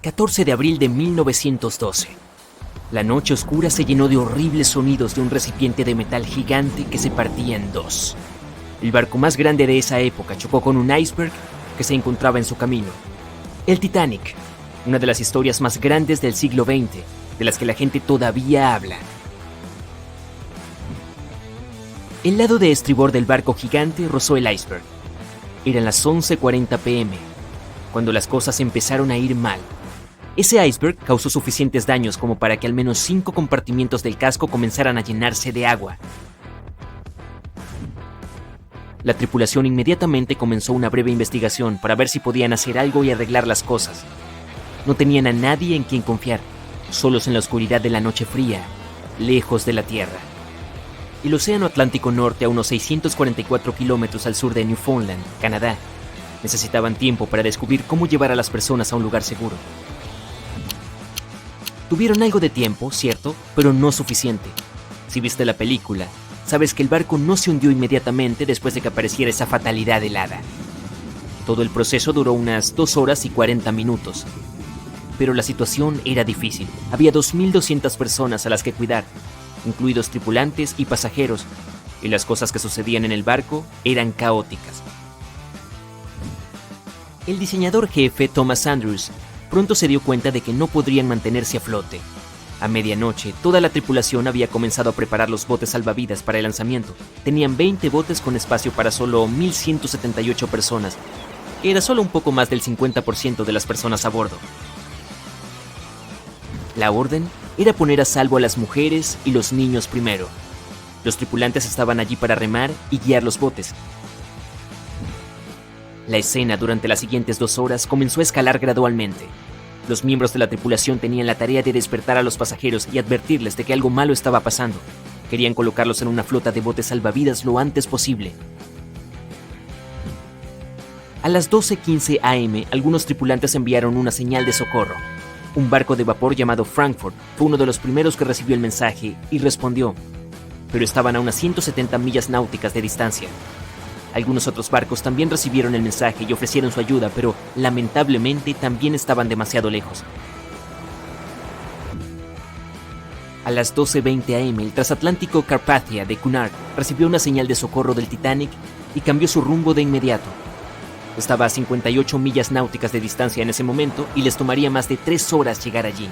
14 de abril de 1912. La noche oscura se llenó de horribles sonidos de un recipiente de metal gigante que se partía en dos. El barco más grande de esa época chocó con un iceberg que se encontraba en su camino. El Titanic, una de las historias más grandes del siglo XX, de las que la gente todavía habla. El lado de estribor del barco gigante rozó el iceberg. Eran las 11:40 p.m., cuando las cosas empezaron a ir mal. Ese iceberg causó suficientes daños como para que al menos 5 compartimientos del casco comenzaran a llenarse de agua. La tripulación inmediatamente comenzó una breve investigación para ver si podían hacer algo y arreglar las cosas. No tenían a nadie en quien confiar, solos en la oscuridad de la noche fría, lejos de la tierra. El Océano Atlántico Norte, a unos 644 kilómetros al sur de Newfoundland, Canadá. Necesitaban tiempo para descubrir cómo llevar a las personas a un lugar seguro. Tuvieron algo de tiempo, cierto, pero no suficiente. Si viste la película, sabes que el barco no se hundió inmediatamente después de que apareciera esa fatalidad helada. Todo el proceso duró unas 2 horas y 40 minutos. Pero la situación era difícil. Había 2.200 personas a las que cuidar, incluidos tripulantes y pasajeros, y las cosas que sucedían en el barco eran caóticas. El diseñador jefe, Thomas Andrews, pronto se dio cuenta de que no podrían mantenerse a flote. A medianoche, toda la tripulación había comenzado a preparar los botes salvavidas para el lanzamiento. Tenían 20 botes con espacio para solo 1.178 personas, que era solo un poco más del 50% de las personas a bordo. La orden era poner a salvo a las mujeres y los niños primero. Los tripulantes estaban allí para remar y guiar los botes. La escena durante las siguientes 2 horas comenzó a escalar gradualmente. Los miembros de la tripulación tenían la tarea de despertar a los pasajeros y advertirles de que algo malo estaba pasando. Querían colocarlos en una flota de botes salvavidas lo antes posible. A las 12:15 a.m., algunos tripulantes enviaron una señal de socorro. Un barco de vapor llamado Frankfurt fue uno de los primeros que recibió el mensaje y respondió, pero estaban a unas 170 millas náuticas de distancia. Algunos otros barcos también recibieron el mensaje y ofrecieron su ayuda, pero lamentablemente también estaban demasiado lejos. A las 12:20 a.m., el transatlántico Carpathia de Cunard recibió una señal de socorro del Titanic y cambió su rumbo de inmediato. Estaba a 58 millas náuticas de distancia en ese momento y les tomaría más de 3 horas llegar allí.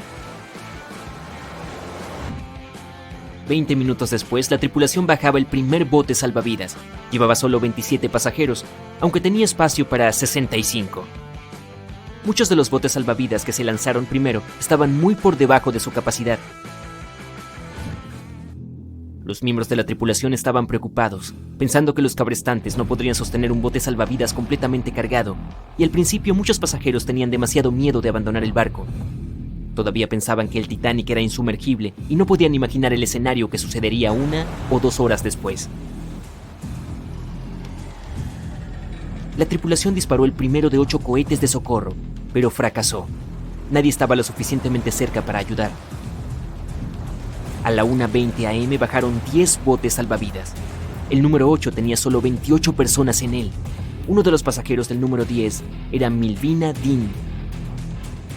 20 minutos después, la tripulación bajaba el primer bote salvavidas. Llevaba solo 27 pasajeros, aunque tenía espacio para 65. Muchos de los botes salvavidas que se lanzaron primero estaban muy por debajo de su capacidad. Los miembros de la tripulación estaban preocupados, pensando que los cabrestantes no podrían sostener un bote salvavidas completamente cargado, y al principio muchos pasajeros tenían demasiado miedo de abandonar el barco. Todavía pensaban que el Titanic era insumergible y no podían imaginar el escenario que sucedería 1 o 2 horas después. La tripulación disparó el primero de 8 cohetes de socorro, pero fracasó. Nadie estaba lo suficientemente cerca para ayudar. A la 1:20 a.m. bajaron 10 botes salvavidas. El número 8 tenía solo 28 personas en él. Uno de los pasajeros del número 10 era Milvina Dean,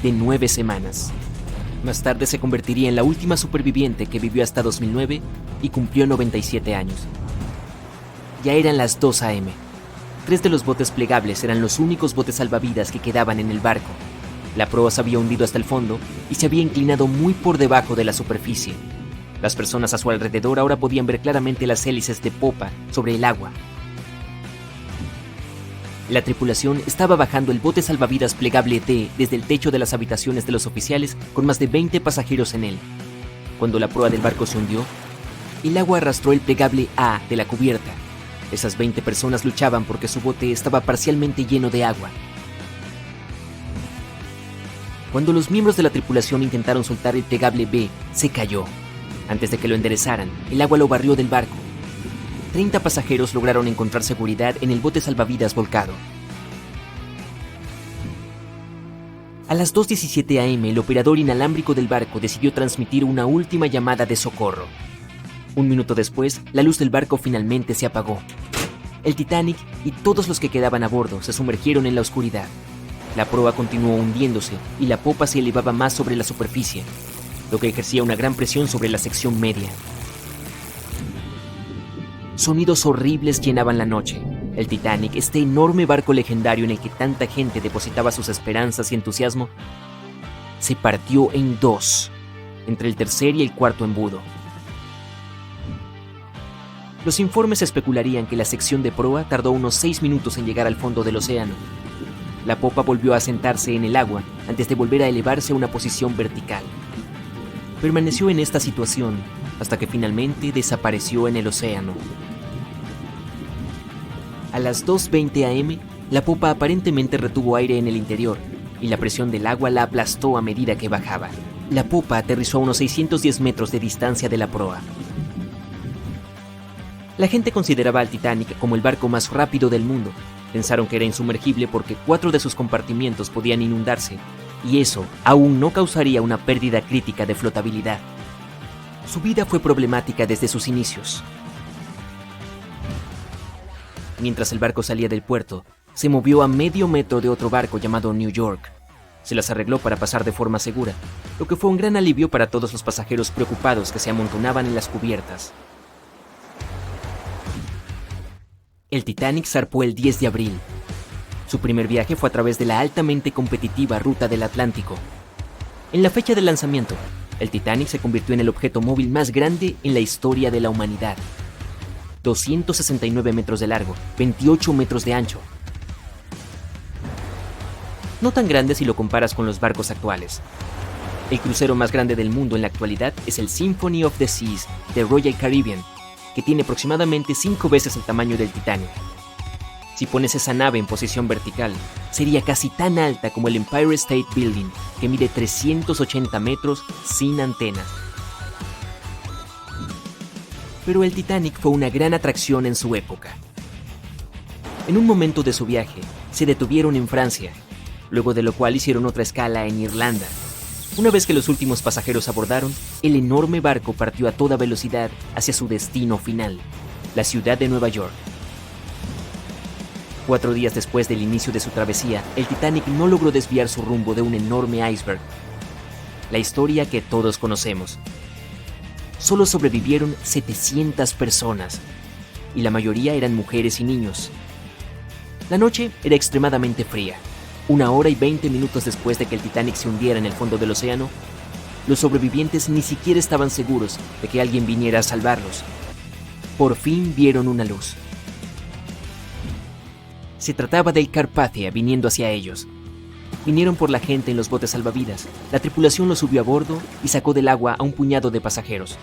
de 9 semanas. Más tarde se convertiría en la última superviviente que vivió hasta 2009 y cumplió 97 años. Ya eran las 2 a.m. 3 de los botes plegables eran los únicos botes salvavidas que quedaban en el barco. La proa se había hundido hasta el fondo y se había inclinado muy por debajo de la superficie. Las personas a su alrededor ahora podían ver claramente las hélices de popa sobre el agua. La tripulación estaba bajando el bote salvavidas plegable D desde el techo de las habitaciones de los oficiales con más de 20 pasajeros en él. Cuando la proa del barco se hundió, el agua arrastró el plegable A de la cubierta. Esas 20 personas luchaban porque su bote estaba parcialmente lleno de agua. Cuando los miembros de la tripulación intentaron soltar el plegable B, se cayó. Antes de que lo enderezaran, el agua lo barrió del barco. 30 pasajeros lograron encontrar seguridad en el bote salvavidas volcado. A las 2:17 a.m., el operador inalámbrico del barco decidió transmitir una última llamada de socorro. 1 minuto después, la luz del barco finalmente se apagó. El Titanic y todos los que quedaban a bordo se sumergieron en la oscuridad. La proa continuó hundiéndose y la popa se elevaba más sobre la superficie, lo que ejercía una gran presión sobre la sección media. Sonidos horribles llenaban la noche. El Titanic, este enorme barco legendario en el que tanta gente depositaba sus esperanzas y entusiasmo, se partió en dos, entre el tercer y el cuarto embudo. Los informes especularían que la sección de proa tardó unos 6 minutos en llegar al fondo del océano. La popa volvió a sentarse en el agua antes de volver a elevarse a una posición vertical. Permaneció en esta situación hasta que finalmente desapareció en el océano. A las 2:20 am, la popa aparentemente retuvo aire en el interior y la presión del agua la aplastó a medida que bajaba. La popa aterrizó a unos 610 metros de distancia de la proa. La gente consideraba al Titanic como el barco más rápido del mundo. Pensaron que era insumergible porque 4 de sus compartimientos podían inundarse, y eso aún no causaría una pérdida crítica de flotabilidad. Su vida fue problemática desde sus inicios. Mientras el barco salía del puerto, se movió a medio metro de otro barco llamado New York. Se las arregló para pasar de forma segura, lo que fue un gran alivio para todos los pasajeros preocupados que se amontonaban en las cubiertas. El Titanic zarpó el 10 de abril. Su primer viaje fue a través de la altamente competitiva ruta del Atlántico. En la fecha del lanzamiento, el Titanic se convirtió en el objeto móvil más grande en la historia de la humanidad. 269 metros de largo, 28 metros de ancho. No tan grande si lo comparas con los barcos actuales. El crucero más grande del mundo en la actualidad es el Symphony of the Seas de Royal Caribbean, que tiene aproximadamente 5 veces el tamaño del Titanic. Si pones esa nave en posición vertical, sería casi tan alta como el Empire State Building, que mide 380 metros sin antenas. Pero el Titanic fue una gran atracción en su época. En un momento de su viaje, se detuvieron en Francia, luego de lo cual hicieron otra escala en Irlanda. Una vez que los últimos pasajeros abordaron, el enorme barco partió a toda velocidad hacia su destino final, la ciudad de Nueva York. 4 días después del inicio de su travesía, el Titanic no logró desviar su rumbo de un enorme iceberg. La historia que todos conocemos. Solo sobrevivieron 700 personas, y la mayoría eran mujeres y niños. La noche era extremadamente fría. 1 hora y 20 minutos después de que el Titanic se hundiera en el fondo del océano, los sobrevivientes ni siquiera estaban seguros de que alguien viniera a salvarlos. Por fin vieron una luz. Se trataba del Carpathia viniendo hacia ellos. Vinieron por la gente en los botes salvavidas. La tripulación los subió a bordo y sacó del agua a un puñado de pasajeros.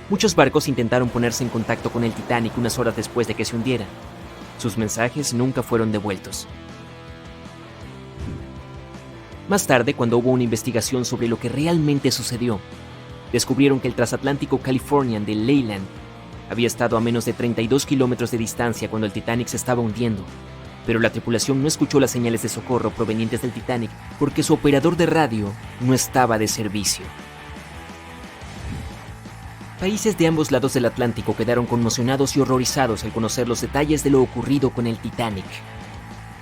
Muchos barcos intentaron ponerse en contacto con el Titanic unas horas después de que se hundiera. Sus mensajes nunca fueron devueltos. Más tarde, cuando hubo una investigación sobre lo que realmente sucedió, descubrieron que el transatlántico Californian de Leyland había estado a menos de 32 kilómetros de distancia cuando el Titanic se estaba hundiendo, pero la tripulación no escuchó las señales de socorro provenientes del Titanic porque su operador de radio no estaba de servicio. Países de ambos lados del Atlántico quedaron conmocionados y horrorizados al conocer los detalles de lo ocurrido con el Titanic.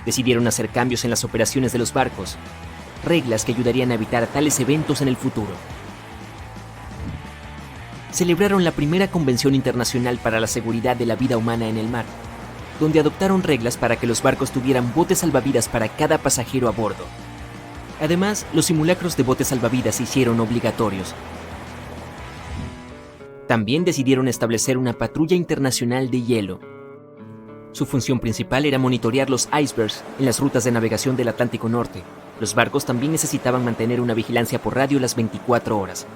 Decidieron hacer cambios en las operaciones de los barcos, reglas que ayudarían a evitar tales eventos en el futuro. Celebraron la primera Convención Internacional para la Seguridad de la Vida Humana en el Mar, donde adoptaron reglas para que los barcos tuvieran botes salvavidas para cada pasajero a bordo. Además, los simulacros de botes salvavidas se hicieron obligatorios. También decidieron establecer una patrulla internacional de hielo. Su función principal era monitorear los icebergs en las rutas de navegación del Atlántico Norte. Los barcos también necesitaban mantener una vigilancia por radio las 24 horas.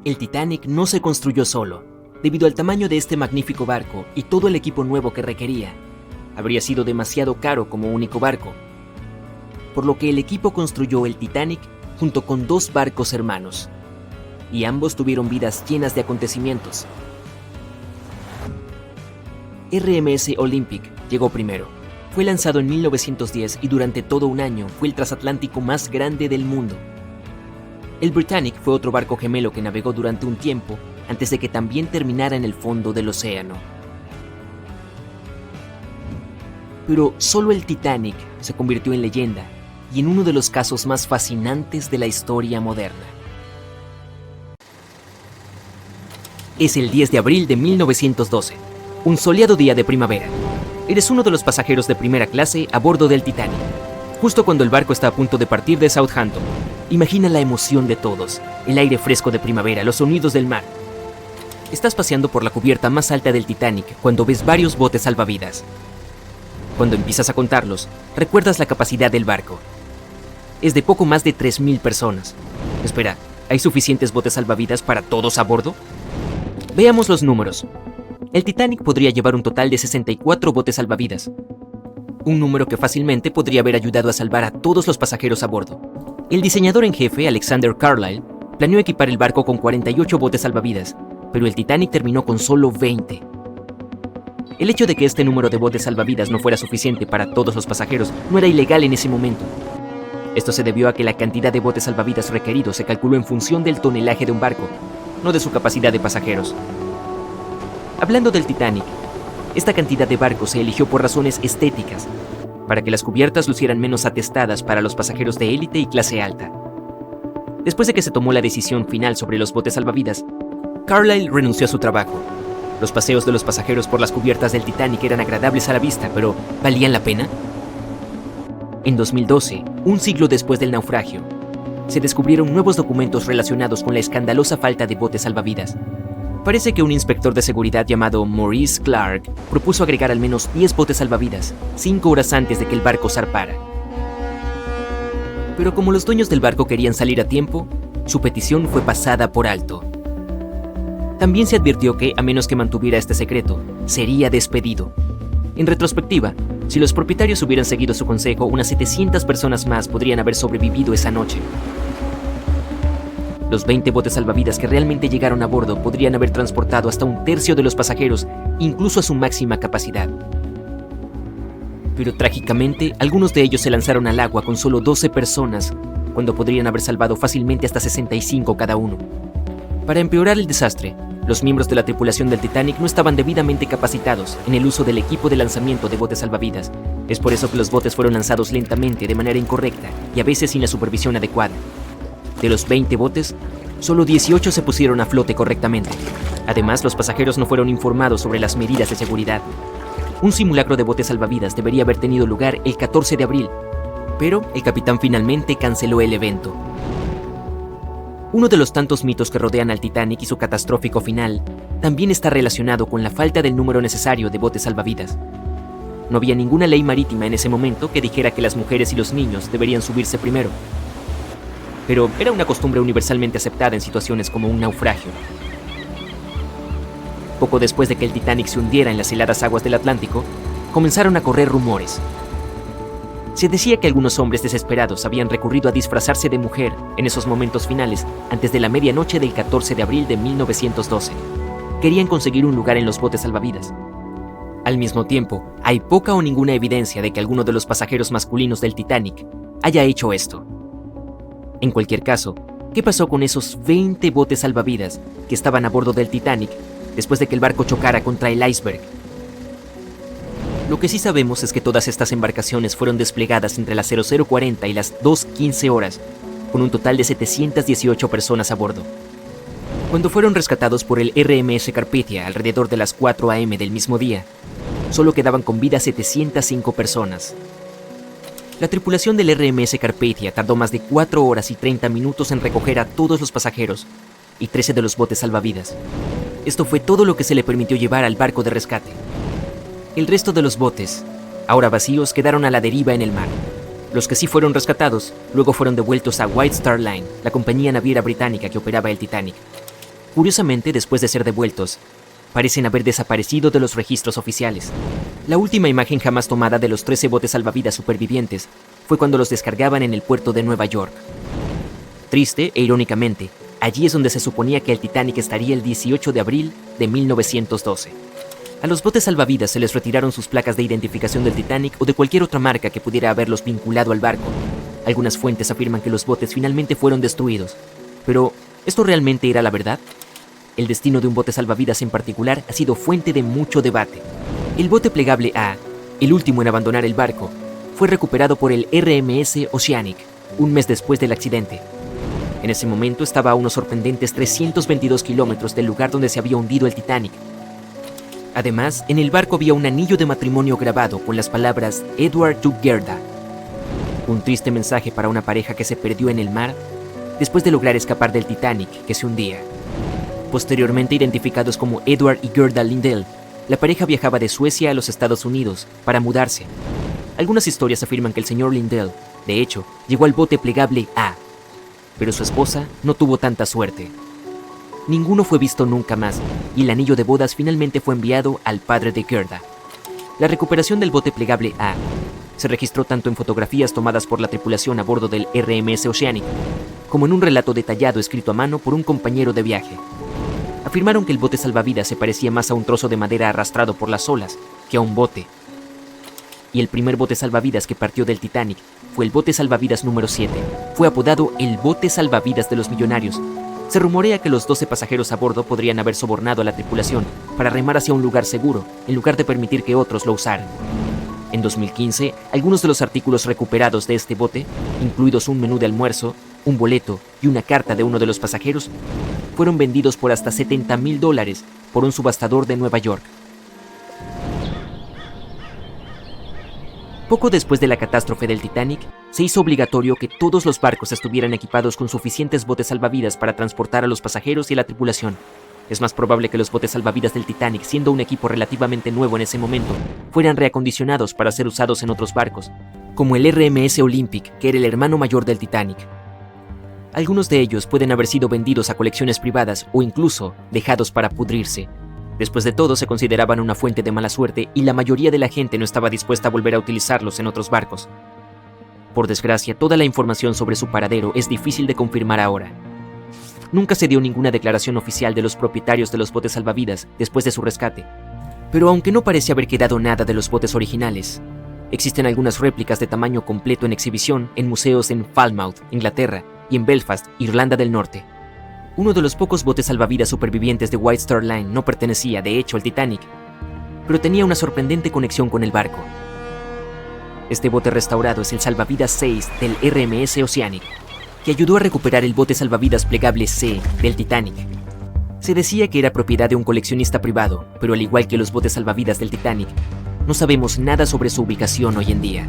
El Titanic no se construyó solo. Debido al tamaño de este magnífico barco y todo el equipo nuevo que requería, habría sido demasiado caro como único barco, por lo que el equipo construyó el Titanic junto con 2 barcos hermanos, y ambos tuvieron vidas llenas de acontecimientos. RMS Olympic llegó primero. Fue lanzado en 1910 y durante todo un año fue el transatlántico más grande del mundo. El Britannic fue otro barco gemelo que navegó durante un tiempo antes de que también terminara en el fondo del océano. Pero solo el Titanic se convirtió en leyenda y en uno de los casos más fascinantes de la historia moderna. Es el 10 de abril de 1912, un soleado día de primavera. Eres uno de los pasajeros de primera clase a bordo del Titanic. Justo cuando el barco está a punto de partir de Southampton, imagina la emoción de todos, el aire fresco de primavera, los sonidos del mar. Estás paseando por la cubierta más alta del Titanic cuando ves varios botes salvavidas. Cuando empiezas a contarlos, recuerdas la capacidad del barco. Es de poco más de 3,000 personas. Espera, ¿hay suficientes botes salvavidas para todos a bordo? Veamos los números. El Titanic podría llevar un total de 64 botes salvavidas. Un número que fácilmente podría haber ayudado a salvar a todos los pasajeros a bordo. El diseñador en jefe, Alexander Carlisle, planeó equipar el barco con 48 botes salvavidas, pero el Titanic terminó con solo 20. El hecho de que este número de botes salvavidas no fuera suficiente para todos los pasajeros no era ilegal en ese momento. Esto se debió a que la cantidad de botes salvavidas requeridos se calculó en función del tonelaje de un barco, no de su capacidad de pasajeros. Hablando del Titanic, esta cantidad de barcos se eligió por razones estéticas, para que las cubiertas lucieran menos atestadas para los pasajeros de élite y clase alta. Después de que se tomó la decisión final sobre los botes salvavidas, Carlisle renunció a su trabajo. Los paseos de los pasajeros por las cubiertas del Titanic eran agradables a la vista, pero ¿valían la pena? En 2012, un siglo después del naufragio, se descubrieron nuevos documentos relacionados con la escandalosa falta de botes salvavidas. Parece que un inspector de seguridad llamado Maurice Clark propuso agregar al menos 10 botes salvavidas 5 horas antes de que el barco zarpara. Pero como los dueños del barco querían salir a tiempo, su petición fue pasada por alto. También se advirtió que, a menos que mantuviera este secreto, sería despedido. En retrospectiva, si los propietarios hubieran seguido su consejo, unas 700 personas más podrían haber sobrevivido esa noche. Los 20 botes salvavidas que realmente llegaron a bordo podrían haber transportado hasta un tercio de los pasajeros, incluso a su máxima capacidad. Pero trágicamente, algunos de ellos se lanzaron al agua con solo 12 personas, cuando podrían haber salvado fácilmente hasta 65 cada uno. Para empeorar el desastre, los miembros de la tripulación del Titanic no estaban debidamente capacitados en el uso del equipo de lanzamiento de botes salvavidas. Es por eso que los botes fueron lanzados lentamente, de manera incorrecta y a veces sin la supervisión adecuada. De los 20 botes, solo 18 se pusieron a flote correctamente. Además, los pasajeros no fueron informados sobre las medidas de seguridad. Un simulacro de botes salvavidas debería haber tenido lugar el 14 de abril, pero el capitán finalmente canceló el evento. Uno de los tantos mitos que rodean al Titanic y su catastrófico final también está relacionado con la falta del número necesario de botes salvavidas. No había ninguna ley marítima en ese momento que dijera que las mujeres y los niños deberían subirse primero. Pero era una costumbre universalmente aceptada en situaciones como un naufragio. Poco después de que el Titanic se hundiera en las heladas aguas del Atlántico, comenzaron a correr rumores. Se decía que algunos hombres desesperados habían recurrido a disfrazarse de mujer en esos momentos finales antes de la medianoche del 14 de abril de 1912. Querían conseguir un lugar en los botes salvavidas. Al mismo tiempo, hay poca o ninguna evidencia de que alguno de los pasajeros masculinos del Titanic haya hecho esto. En cualquier caso, ¿qué pasó con esos 20 botes salvavidas que estaban a bordo del Titanic después de que el barco chocara contra el iceberg? Lo que sí sabemos es que todas estas embarcaciones fueron desplegadas entre las 00:40 y las 2:15 horas, con un total de 718 personas a bordo. Cuando fueron rescatados por el RMS Carpathia alrededor de las 4 a.m. del mismo día, solo quedaban con vida 705 personas. La tripulación del RMS Carpathia tardó más de 4 horas y 30 minutos en recoger a todos los pasajeros y 13 de los botes salvavidas. Esto fue todo lo que se le permitió llevar al barco de rescate. El resto de los botes, ahora vacíos, quedaron a la deriva en el mar. Los que sí fueron rescatados, luego fueron devueltos a White Star Line, la compañía naviera británica que operaba el Titanic. Curiosamente, después de ser devueltos, parecen haber desaparecido de los registros oficiales. La última imagen jamás tomada de los 13 botes salvavidas supervivientes fue cuando los descargaban en el puerto de Nueva York. Triste e irónicamente, allí es donde se suponía que el Titanic estaría el 18 de abril de 1912. A los botes salvavidas se les retiraron sus placas de identificación del Titanic o de cualquier otra marca que pudiera haberlos vinculado al barco. Algunas fuentes afirman que los botes finalmente fueron destruidos. Pero, ¿esto realmente era la verdad? El destino de un bote salvavidas en particular ha sido fuente de mucho debate. El bote plegable A el último en abandonar el barco, fue recuperado por el RMS Oceanic un mes después del accidente. En ese momento estaba a unos sorprendentes 322 kilómetros del lugar donde se había hundido el Titanic. Además, en el barco había un anillo de matrimonio grabado con las palabras Edward to Gerda. Un triste mensaje para una pareja que se perdió en el mar después de lograr escapar del Titanic que se hundía. Posteriormente identificados como Edward y Gerda Lindell, la pareja viajaba de Suecia a los Estados Unidos para mudarse. Algunas historias afirman que el señor Lindell, de hecho, llegó al bote plegable A, pero su esposa no tuvo tanta suerte. Ninguno fue visto nunca más, y el anillo de bodas finalmente fue enviado al padre de Gerda. La recuperación del bote plegable A se registró tanto en fotografías tomadas por la tripulación a bordo del RMS Oceanic, como en un relato detallado escrito a mano por un compañero de viaje. Afirmaron que el bote salvavidas se parecía más a un trozo de madera arrastrado por las olas que a un bote. Y el primer bote salvavidas que partió del Titanic fue el bote salvavidas número 7. Fue apodado el bote salvavidas de los millonarios. Se rumorea que los 12 pasajeros a bordo podrían haber sobornado a la tripulación para remar hacia un lugar seguro, en lugar de permitir que otros lo usaran. En 2015, algunos de los artículos recuperados de este bote, incluidos un menú de almuerzo, un boleto y una carta de uno de los pasajeros, fueron vendidos por hasta $70,000 por un subastador de Nueva York. Poco después de la catástrofe del Titanic, se hizo obligatorio que todos los barcos estuvieran equipados con suficientes botes salvavidas para transportar a los pasajeros y a la tripulación. Es más probable que los botes salvavidas del Titanic, siendo un equipo relativamente nuevo en ese momento, fueran reacondicionados para ser usados en otros barcos, como el RMS Olympic, que era el hermano mayor del Titanic. Algunos de ellos pueden haber sido vendidos a colecciones privadas o incluso dejados para pudrirse. Después de todo, se consideraban una fuente de mala suerte y la mayoría de la gente no estaba dispuesta a volver a utilizarlos en otros barcos. Por desgracia, toda la información sobre su paradero es difícil de confirmar ahora. Nunca se dio ninguna declaración oficial de los propietarios de los botes salvavidas después de su rescate. Pero aunque no parece haber quedado nada de los botes originales, existen algunas réplicas de tamaño completo en exhibición en museos en Falmouth, Inglaterra, y en Belfast, Irlanda del Norte. Uno de los pocos botes salvavidas supervivientes de White Star Line no pertenecía, de hecho, al Titanic, pero tenía una sorprendente conexión con el barco. Este bote restaurado es el salvavidas 6 del RMS Oceanic, que ayudó a recuperar el bote salvavidas plegable C del Titanic. Se decía que era propiedad de un coleccionista privado, pero al igual que los botes salvavidas del Titanic, no sabemos nada sobre su ubicación hoy en día.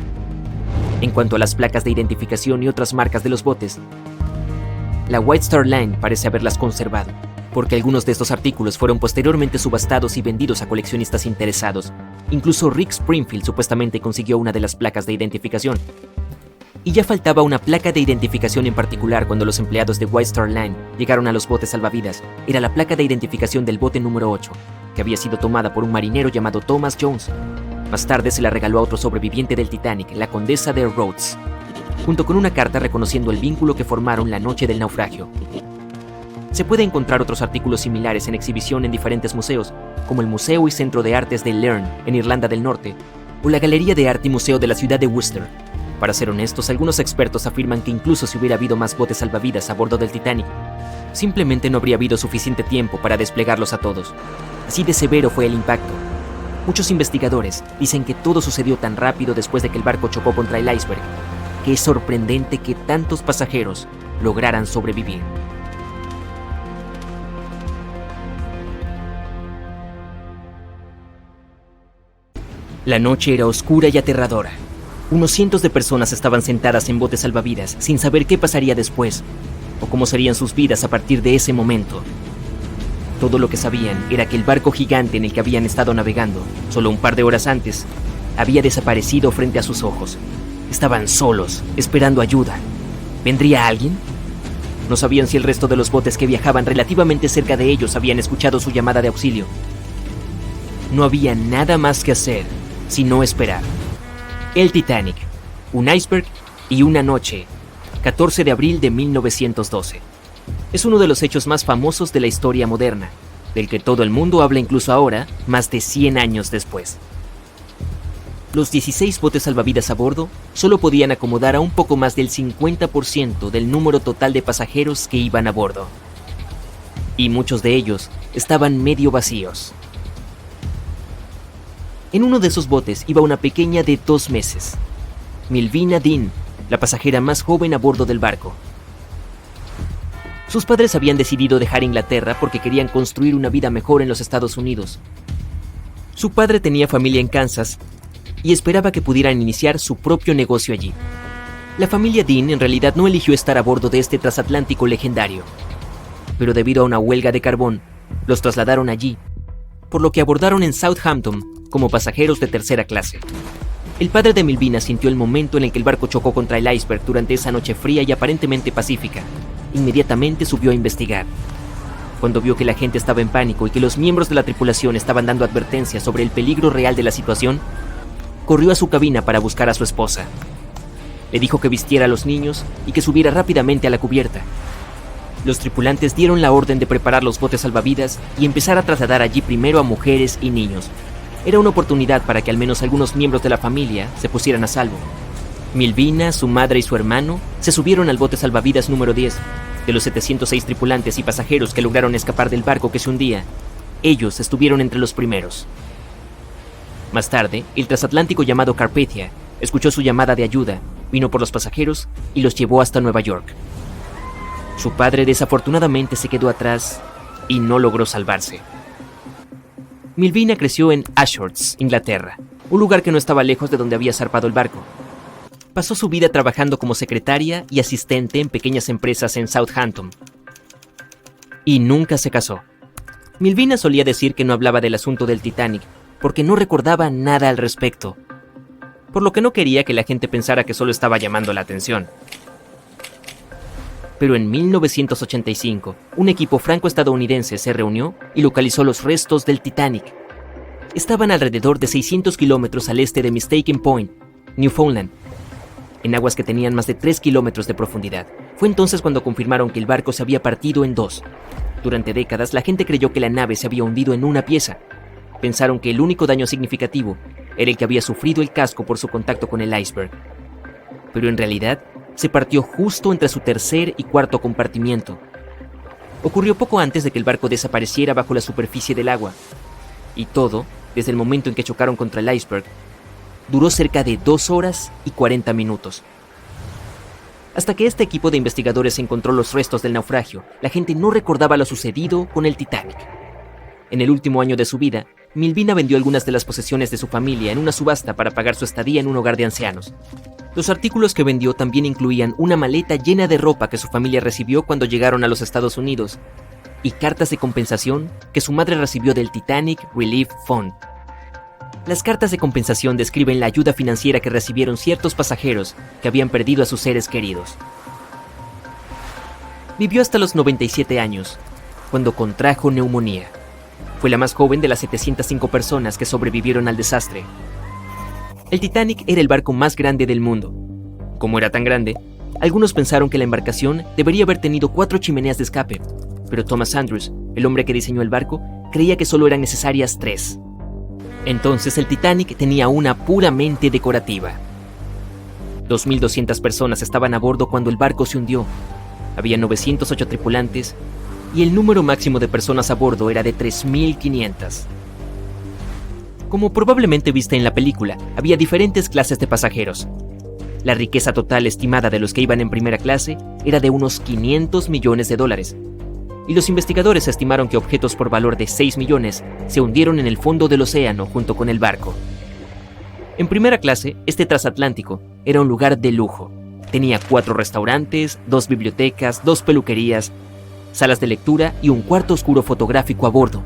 En cuanto a las placas de identificación y otras marcas de los botes, la White Star Line parece haberlas conservado, porque algunos de estos artículos fueron posteriormente subastados y vendidos a coleccionistas interesados. Incluso Rick Springfield supuestamente consiguió una de las placas de identificación. Y ya faltaba una placa de identificación en particular cuando los empleados de White Star Line llegaron a los botes salvavidas. Era la placa de identificación del bote número 8, que había sido tomada por un marinero llamado Thomas Jones. Más tarde se la regaló a otro sobreviviente del Titanic, la condesa de Rhodes, junto con una carta reconociendo el vínculo que formaron la noche del naufragio. Se puede encontrar otros artículos similares en exhibición en diferentes museos, como el Museo y Centro de Artes de Learn, en Irlanda del Norte, o la Galería de Arte y Museo de la ciudad de Worcester. Para ser honestos, algunos expertos afirman que incluso si hubiera habido más botes salvavidas a bordo del Titanic, simplemente no habría habido suficiente tiempo para desplegarlos a todos. Así de severo fue el impacto. Muchos investigadores dicen que todo sucedió tan rápido después de que el barco chocó contra el iceberg, que es sorprendente que tantos pasajeros lograran sobrevivir. La noche era oscura y aterradora. Unos cientos de personas estaban sentadas en botes salvavidas sin saber qué pasaría después o cómo serían sus vidas a partir de ese momento. Todo lo que sabían era que el barco gigante en el que habían estado navegando solo un par de horas antes había desaparecido frente a sus ojos. Estaban solos, esperando ayuda. ¿Vendría alguien? No sabían si el resto de los botes que viajaban relativamente cerca de ellos habían escuchado su llamada de auxilio. No había nada más que hacer sino esperar. El Titanic, un iceberg y una noche, 14 de abril de 1912. Es uno de los hechos más famosos de la historia moderna, del que todo el mundo habla incluso ahora, más de 100 años después. Los 16 botes salvavidas a bordo solo podían acomodar a un poco más del 50% del número total de pasajeros que iban a bordo. Y muchos de ellos estaban medio vacíos. En uno de esos botes iba una pequeña de 2 meses, Milvina Dean, la pasajera más joven a bordo del barco. Sus padres habían decidido dejar Inglaterra porque querían construir una vida mejor en los Estados Unidos. Su padre tenía familia en Kansas y esperaba que pudieran iniciar su propio negocio allí. La familia Dean en realidad no eligió estar a bordo de este transatlántico legendario, pero debido a una huelga de carbón, los trasladaron allí, por lo que abordaron en Southampton como pasajeros de tercera clase. El padre de Milvina sintió el momento en el que el barco chocó contra el iceberg durante esa noche fría y aparentemente pacífica. Inmediatamente subió a investigar. Cuando vio que la gente estaba en pánico y que los miembros de la tripulación estaban dando advertencias sobre el peligro real de la situación, corrió a su cabina para buscar a su esposa. Le dijo que vistiera a los niños y que subiera rápidamente a la cubierta. Los tripulantes dieron la orden de preparar los botes salvavidas y empezar a trasladar allí primero a mujeres y niños. Era una oportunidad para que al menos algunos miembros de la familia se pusieran a salvo. Milvina, su madre y su hermano se subieron al bote salvavidas número 10. De los 706 tripulantes y pasajeros que lograron escapar del barco que se hundía, ellos estuvieron entre los primeros. Más tarde, el transatlántico llamado Carpathia escuchó su llamada de ayuda, vino por los pasajeros y los llevó hasta Nueva York. Su padre desafortunadamente se quedó atrás y no logró salvarse. Milvina creció en Ashurst, Inglaterra, un lugar que no estaba lejos de donde había zarpado el barco. Pasó su vida trabajando como secretaria y asistente en pequeñas empresas en Southampton. Y nunca se casó. Milvina solía decir que no hablaba del asunto del Titanic porque no recordaba nada al respecto, por lo que no quería que la gente pensara que solo estaba llamando la atención. Pero en 1985, un equipo franco-estadounidense se reunió y localizó los restos del Titanic. Estaban alrededor de 600 kilómetros al este de Mistaken Point, Newfoundland, en aguas que tenían más de 3 kilómetros de profundidad. Fue entonces cuando confirmaron que el barco se había partido en dos. Durante décadas, la gente creyó que la nave se había hundido en una pieza. Pensaron que el único daño significativo era el que había sufrido el casco por su contacto con el iceberg. Pero en realidad, se partió justo entre su tercer y cuarto compartimiento. Ocurrió poco antes de que el barco desapareciera bajo la superficie del agua. Y todo, desde el momento en que chocaron contra el iceberg, duró cerca de 2 horas y 40 minutos. Hasta que este equipo de investigadores encontró los restos del naufragio, la gente no recordaba lo sucedido con el Titanic. En el último año de su vida, Milvina vendió algunas de las posesiones de su familia en una subasta para pagar su estadía en un hogar de ancianos. Los artículos que vendió también incluían una maleta llena de ropa que su familia recibió cuando llegaron a los Estados Unidos y cartas de compensación que su madre recibió del Titanic Relief Fund. Las cartas de compensación describen la ayuda financiera que recibieron ciertos pasajeros que habían perdido a sus seres queridos. Vivió hasta los 97 años, cuando contrajo neumonía. Fue la más joven de las 705 personas que sobrevivieron al desastre. El Titanic era el barco más grande del mundo. Como era tan grande, algunos pensaron que la embarcación debería haber tenido 4 chimeneas de escape, pero Thomas Andrews, el hombre que diseñó el barco, creía que solo eran necesarias 3. Entonces el Titanic tenía una puramente decorativa. 2.200 personas estaban a bordo cuando el barco se hundió. Había 908 tripulantes y el número máximo de personas a bordo era de 3.500. Como probablemente viste en la película, había diferentes clases de pasajeros. La riqueza total estimada de los que iban en primera clase era de unos $500 millones, y los investigadores estimaron que objetos por valor de 6 millones se hundieron en el fondo del océano junto con el barco. En primera clase, este transatlántico era un lugar de lujo. Tenía 4 restaurantes, 2 bibliotecas, 2 peluquerías, salas de lectura y un cuarto oscuro fotográfico a bordo.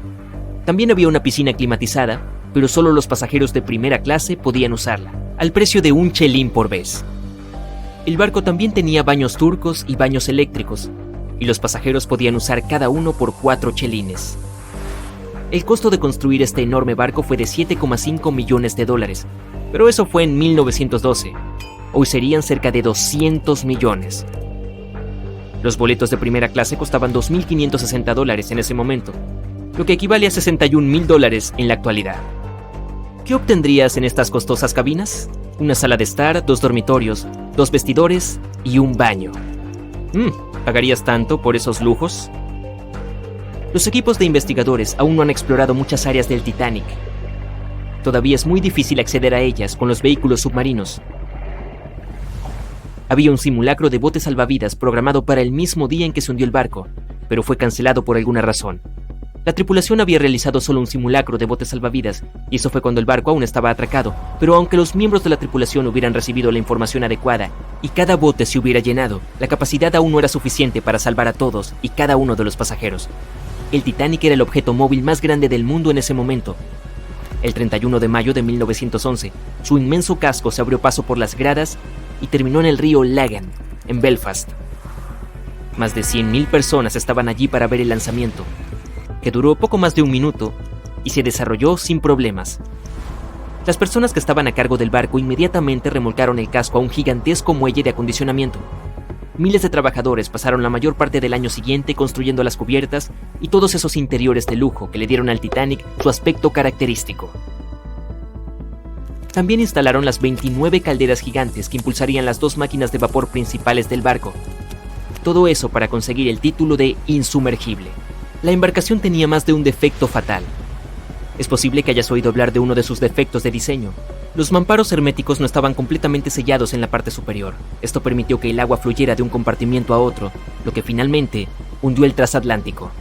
También había una piscina climatizada, pero solo los pasajeros de primera clase podían usarla, al precio de un chelín por vez. El barco también tenía baños turcos y baños eléctricos, y los pasajeros podían usar cada uno por 4 chelines. El costo de construir este enorme barco fue de $7,5 millones, pero eso fue en 1912. Hoy serían cerca de 200 millones. Los boletos de primera clase costaban $2.560 en ese momento, lo que equivale a $61.000 en la actualidad. ¿Qué obtendrías en estas costosas cabinas? Una sala de estar, 2 dormitorios, 2 vestidores y un baño. ¿Pagarías tanto por esos lujos? Los equipos de investigadores aún no han explorado muchas áreas del Titanic. Todavía es muy difícil acceder a ellas con los vehículos submarinos. Había un simulacro de bote salvavidas programado para el mismo día en que se hundió el barco, pero fue cancelado por alguna razón. La tripulación había realizado solo un simulacro de bote salvavidas, y eso fue cuando el barco aún estaba atracado, pero aunque los miembros de la tripulación hubieran recibido la información adecuada y cada bote se hubiera llenado, la capacidad aún no era suficiente para salvar a todos y cada uno de los pasajeros. El Titanic era el objeto móvil más grande del mundo en ese momento. El 31 de mayo de 1911, su inmenso casco se abrió paso por las gradas y terminó en el río Lagan, en Belfast. Más de 100.000 personas estaban allí para ver el lanzamiento, que duró poco más de un minuto y se desarrolló sin problemas. Las personas que estaban a cargo del barco inmediatamente remolcaron el casco a un gigantesco muelle de acondicionamiento. Miles de trabajadores pasaron la mayor parte del año siguiente construyendo las cubiertas y todos esos interiores de lujo que le dieron al Titanic su aspecto característico. También instalaron las 29 calderas gigantes que impulsarían las 2 máquinas de vapor principales del barco. Todo eso para conseguir el título de insumergible. La embarcación tenía más de un defecto fatal. Es posible que hayas oído hablar de uno de sus defectos de diseño. Los mamparos herméticos no estaban completamente sellados en la parte superior. Esto permitió que el agua fluyera de un compartimiento a otro, lo que finalmente hundió el transatlántico.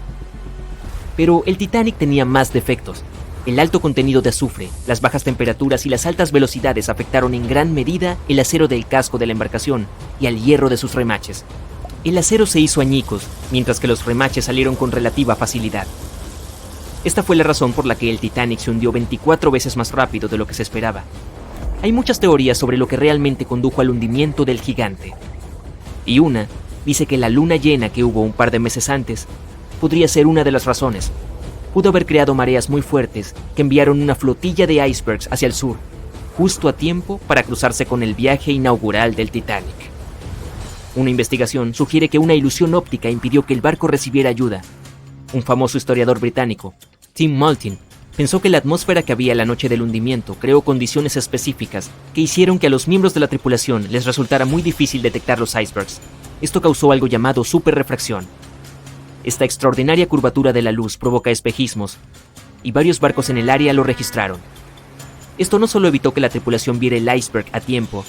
Pero el Titanic tenía más defectos. El alto contenido de azufre, las bajas temperaturas y las altas velocidades afectaron en gran medida el acero del casco de la embarcación y al hierro de sus remaches. El acero se hizo añicos, mientras que los remaches salieron con relativa facilidad. Esta fue la razón por la que el Titanic se hundió 24 veces más rápido de lo que se esperaba. Hay muchas teorías sobre lo que realmente condujo al hundimiento del gigante. Y una dice que la luna llena que hubo un par de meses antes podría ser una de las razones. Pudo haber creado mareas muy fuertes que enviaron una flotilla de icebergs hacia el sur, justo a tiempo para cruzarse con el viaje inaugural del Titanic. Una investigación sugiere que una ilusión óptica impidió que el barco recibiera ayuda. Un famoso historiador británico, Tim Maltin, pensó que la atmósfera que había la noche del hundimiento creó condiciones específicas que hicieron que a los miembros de la tripulación les resultara muy difícil detectar los icebergs. Esto causó algo llamado superrefracción. Esta extraordinaria curvatura de la luz provoca espejismos, y varios barcos en el área lo registraron. Esto no solo evitó que la tripulación viera el iceberg a tiempo,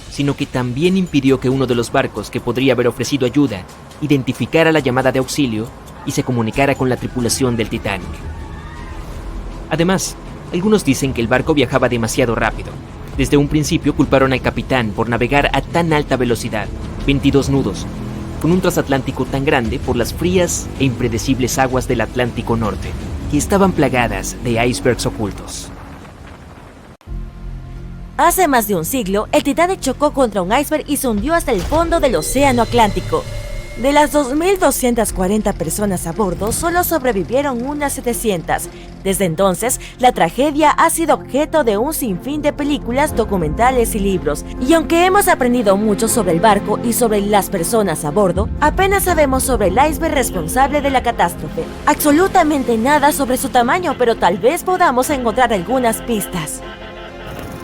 sino que también impidió que uno de los barcos que podría haber ofrecido ayuda identificara la llamada de auxilio y se comunicara con la tripulación del Titanic. Además, algunos dicen que el barco viajaba demasiado rápido. Desde un principio culparon al capitán por navegar a tan alta velocidad, 22 nudos, con un transatlántico tan grande por las frías e impredecibles aguas del Atlántico Norte, que estaban plagadas de icebergs ocultos. Hace más de un siglo, el Titanic chocó contra un iceberg y se hundió hasta el fondo del Océano Atlántico. De las 2.240 personas a bordo, solo sobrevivieron unas 700. Desde entonces, la tragedia ha sido objeto de un sinfín de películas, documentales y libros. Y aunque hemos aprendido mucho sobre el barco y sobre las personas a bordo, apenas sabemos sobre el iceberg responsable de la catástrofe. Absolutamente nada sobre su tamaño, pero tal vez podamos encontrar algunas pistas.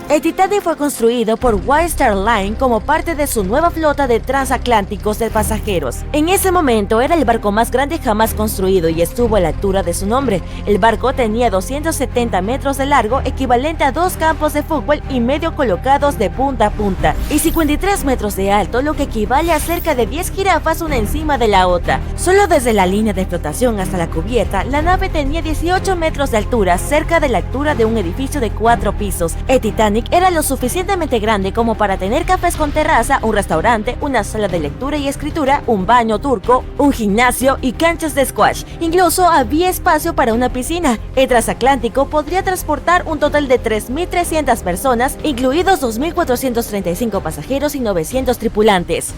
El Titanic fue construido por White Star Line como parte de su nueva flota de transatlánticos de pasajeros. En ese momento era el barco más grande jamás construido y estuvo a la altura de su nombre. El barco tenía 270 metros de largo, equivalente a 2 campos de fútbol y medio colocados de punta a punta, y 53 metros de alto, lo que equivale a cerca de 10 jirafas una encima de la otra. Solo desde la línea de flotación hasta la cubierta, la nave tenía 18 metros de altura, cerca de la altura de un edificio de 4 pisos. El Titanic era lo suficientemente grande como para tener cafés con terraza, un restaurante, una sala de lectura y escritura, un baño turco, un gimnasio y canchas de squash. Incluso había espacio para una piscina. El transatlántico podría transportar un total de 3.300 personas, incluidos 2.435 pasajeros y 900 tripulantes.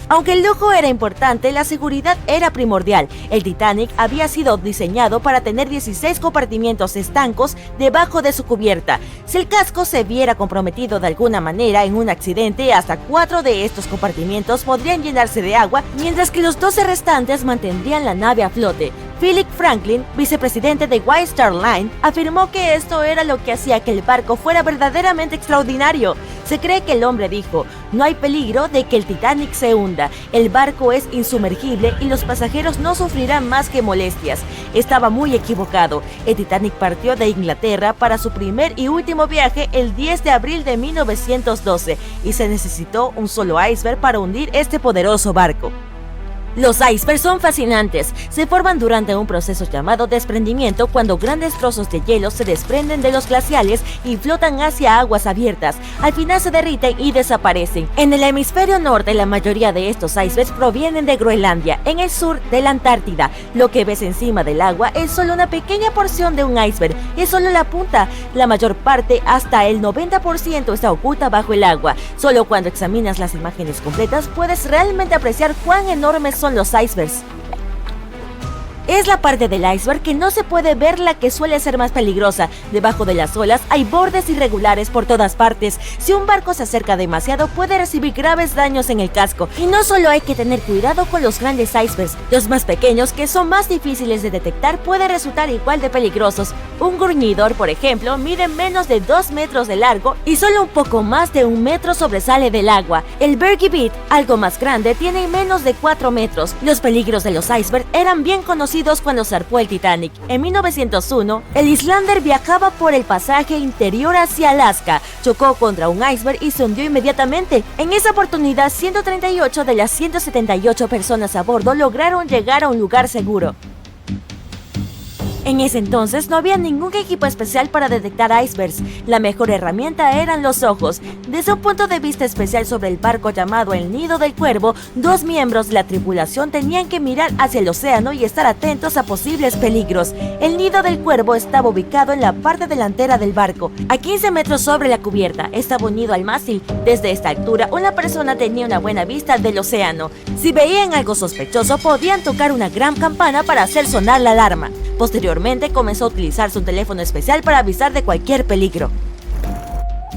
Aunque el lujo era importante, la seguridad era primordial. El Titanic había sido diseñado para tener 16 compartimientos estancos debajo de su cubierta. Si el casco se viera comprometido de alguna manera en un accidente, hasta 4 de estos compartimientos podrían llenarse de agua, mientras que los 12 restantes mantendrían la nave a flote. Philip Franklin, vicepresidente de White Star Line, afirmó que esto era lo que hacía que el barco fuera verdaderamente extraordinario. Se cree que el hombre dijo: "No hay peligro de que el Titanic se hunda, el barco es insumergible y los pasajeros no sufrirán más que molestias". Estaba muy equivocado. El Titanic partió de Inglaterra para su primer y último viaje el 10 de abril de 1912 y se necesitó un solo iceberg para hundir este poderoso barco. Los icebergs son fascinantes. Se forman durante un proceso llamado desprendimiento, cuando grandes trozos de hielo se desprenden de los glaciales y flotan hacia aguas abiertas. Al final se derriten y desaparecen. En el hemisferio norte, la mayoría de estos icebergs provienen de Groenlandia, en el sur de la Antártida. Lo que ves encima del agua es solo una pequeña porción de un iceberg, es solo la punta. La mayor parte, hasta el 90%, está oculta bajo el agua. Solo cuando examinas las imágenes completas puedes realmente apreciar cuán enormes son los icebergs. Es la parte del iceberg que no se puede ver la que suele ser más peligrosa. Debajo de las olas hay bordes irregulares por todas partes. Si un barco se acerca demasiado, puede recibir graves daños en el casco. Y no solo hay que tener cuidado con los grandes icebergs, los más pequeños, que son más difíciles de detectar, pueden resultar igual de peligrosos. Un gruñidor, por ejemplo, mide menos de 2 metros de largo y solo un poco más de 1 metro sobresale del agua. El Bergy Beat, algo más grande, tiene menos de 4 metros. Los peligros de los icebergs eran bien conocidos cuando zarpó el Titanic. En 1901, el Islander viajaba por el pasaje interior hacia Alaska, chocó contra un iceberg y se hundió inmediatamente. En esa oportunidad, 138 de las 178 personas a bordo lograron llegar a un lugar seguro. En ese entonces no había ningún equipo especial para detectar icebergs. La mejor herramienta eran los ojos. Desde un punto de vista especial sobre el barco llamado el Nido del Cuervo, 2 miembros de la tripulación tenían que mirar hacia el océano y estar atentos a posibles peligros. El Nido del Cuervo estaba ubicado en la parte delantera del barco, a 15 metros sobre la cubierta. Estaba unido al mástil. Desde esta altura, una persona tenía una buena vista del océano. Si veían algo sospechoso, podían tocar una gran campana para hacer sonar la alarma. Posteriormente comenzó a utilizar su teléfono especial para avisar de cualquier peligro.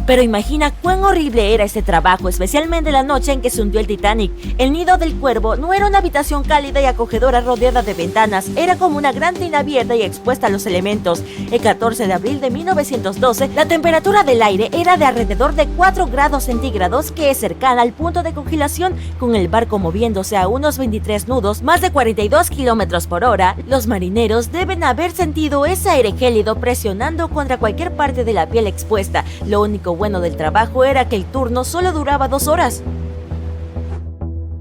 Pero imagina cuán horrible era este trabajo, especialmente la noche en que se hundió el Titanic. El Nido del Cuervo no era una habitación cálida y acogedora rodeada de ventanas, era como una gran tina abierta y expuesta a los elementos. El 14 de abril de 1912, la temperatura del aire era de alrededor de 4 grados centígrados, que es cercana al punto de congelación. Con el barco moviéndose a unos 23 nudos, más de 42 kilómetros por hora, los marineros deben haber sentido ese aire gélido presionando contra cualquier parte de la piel expuesta. Lo único bueno del trabajo era que el turno solo duraba 2 horas.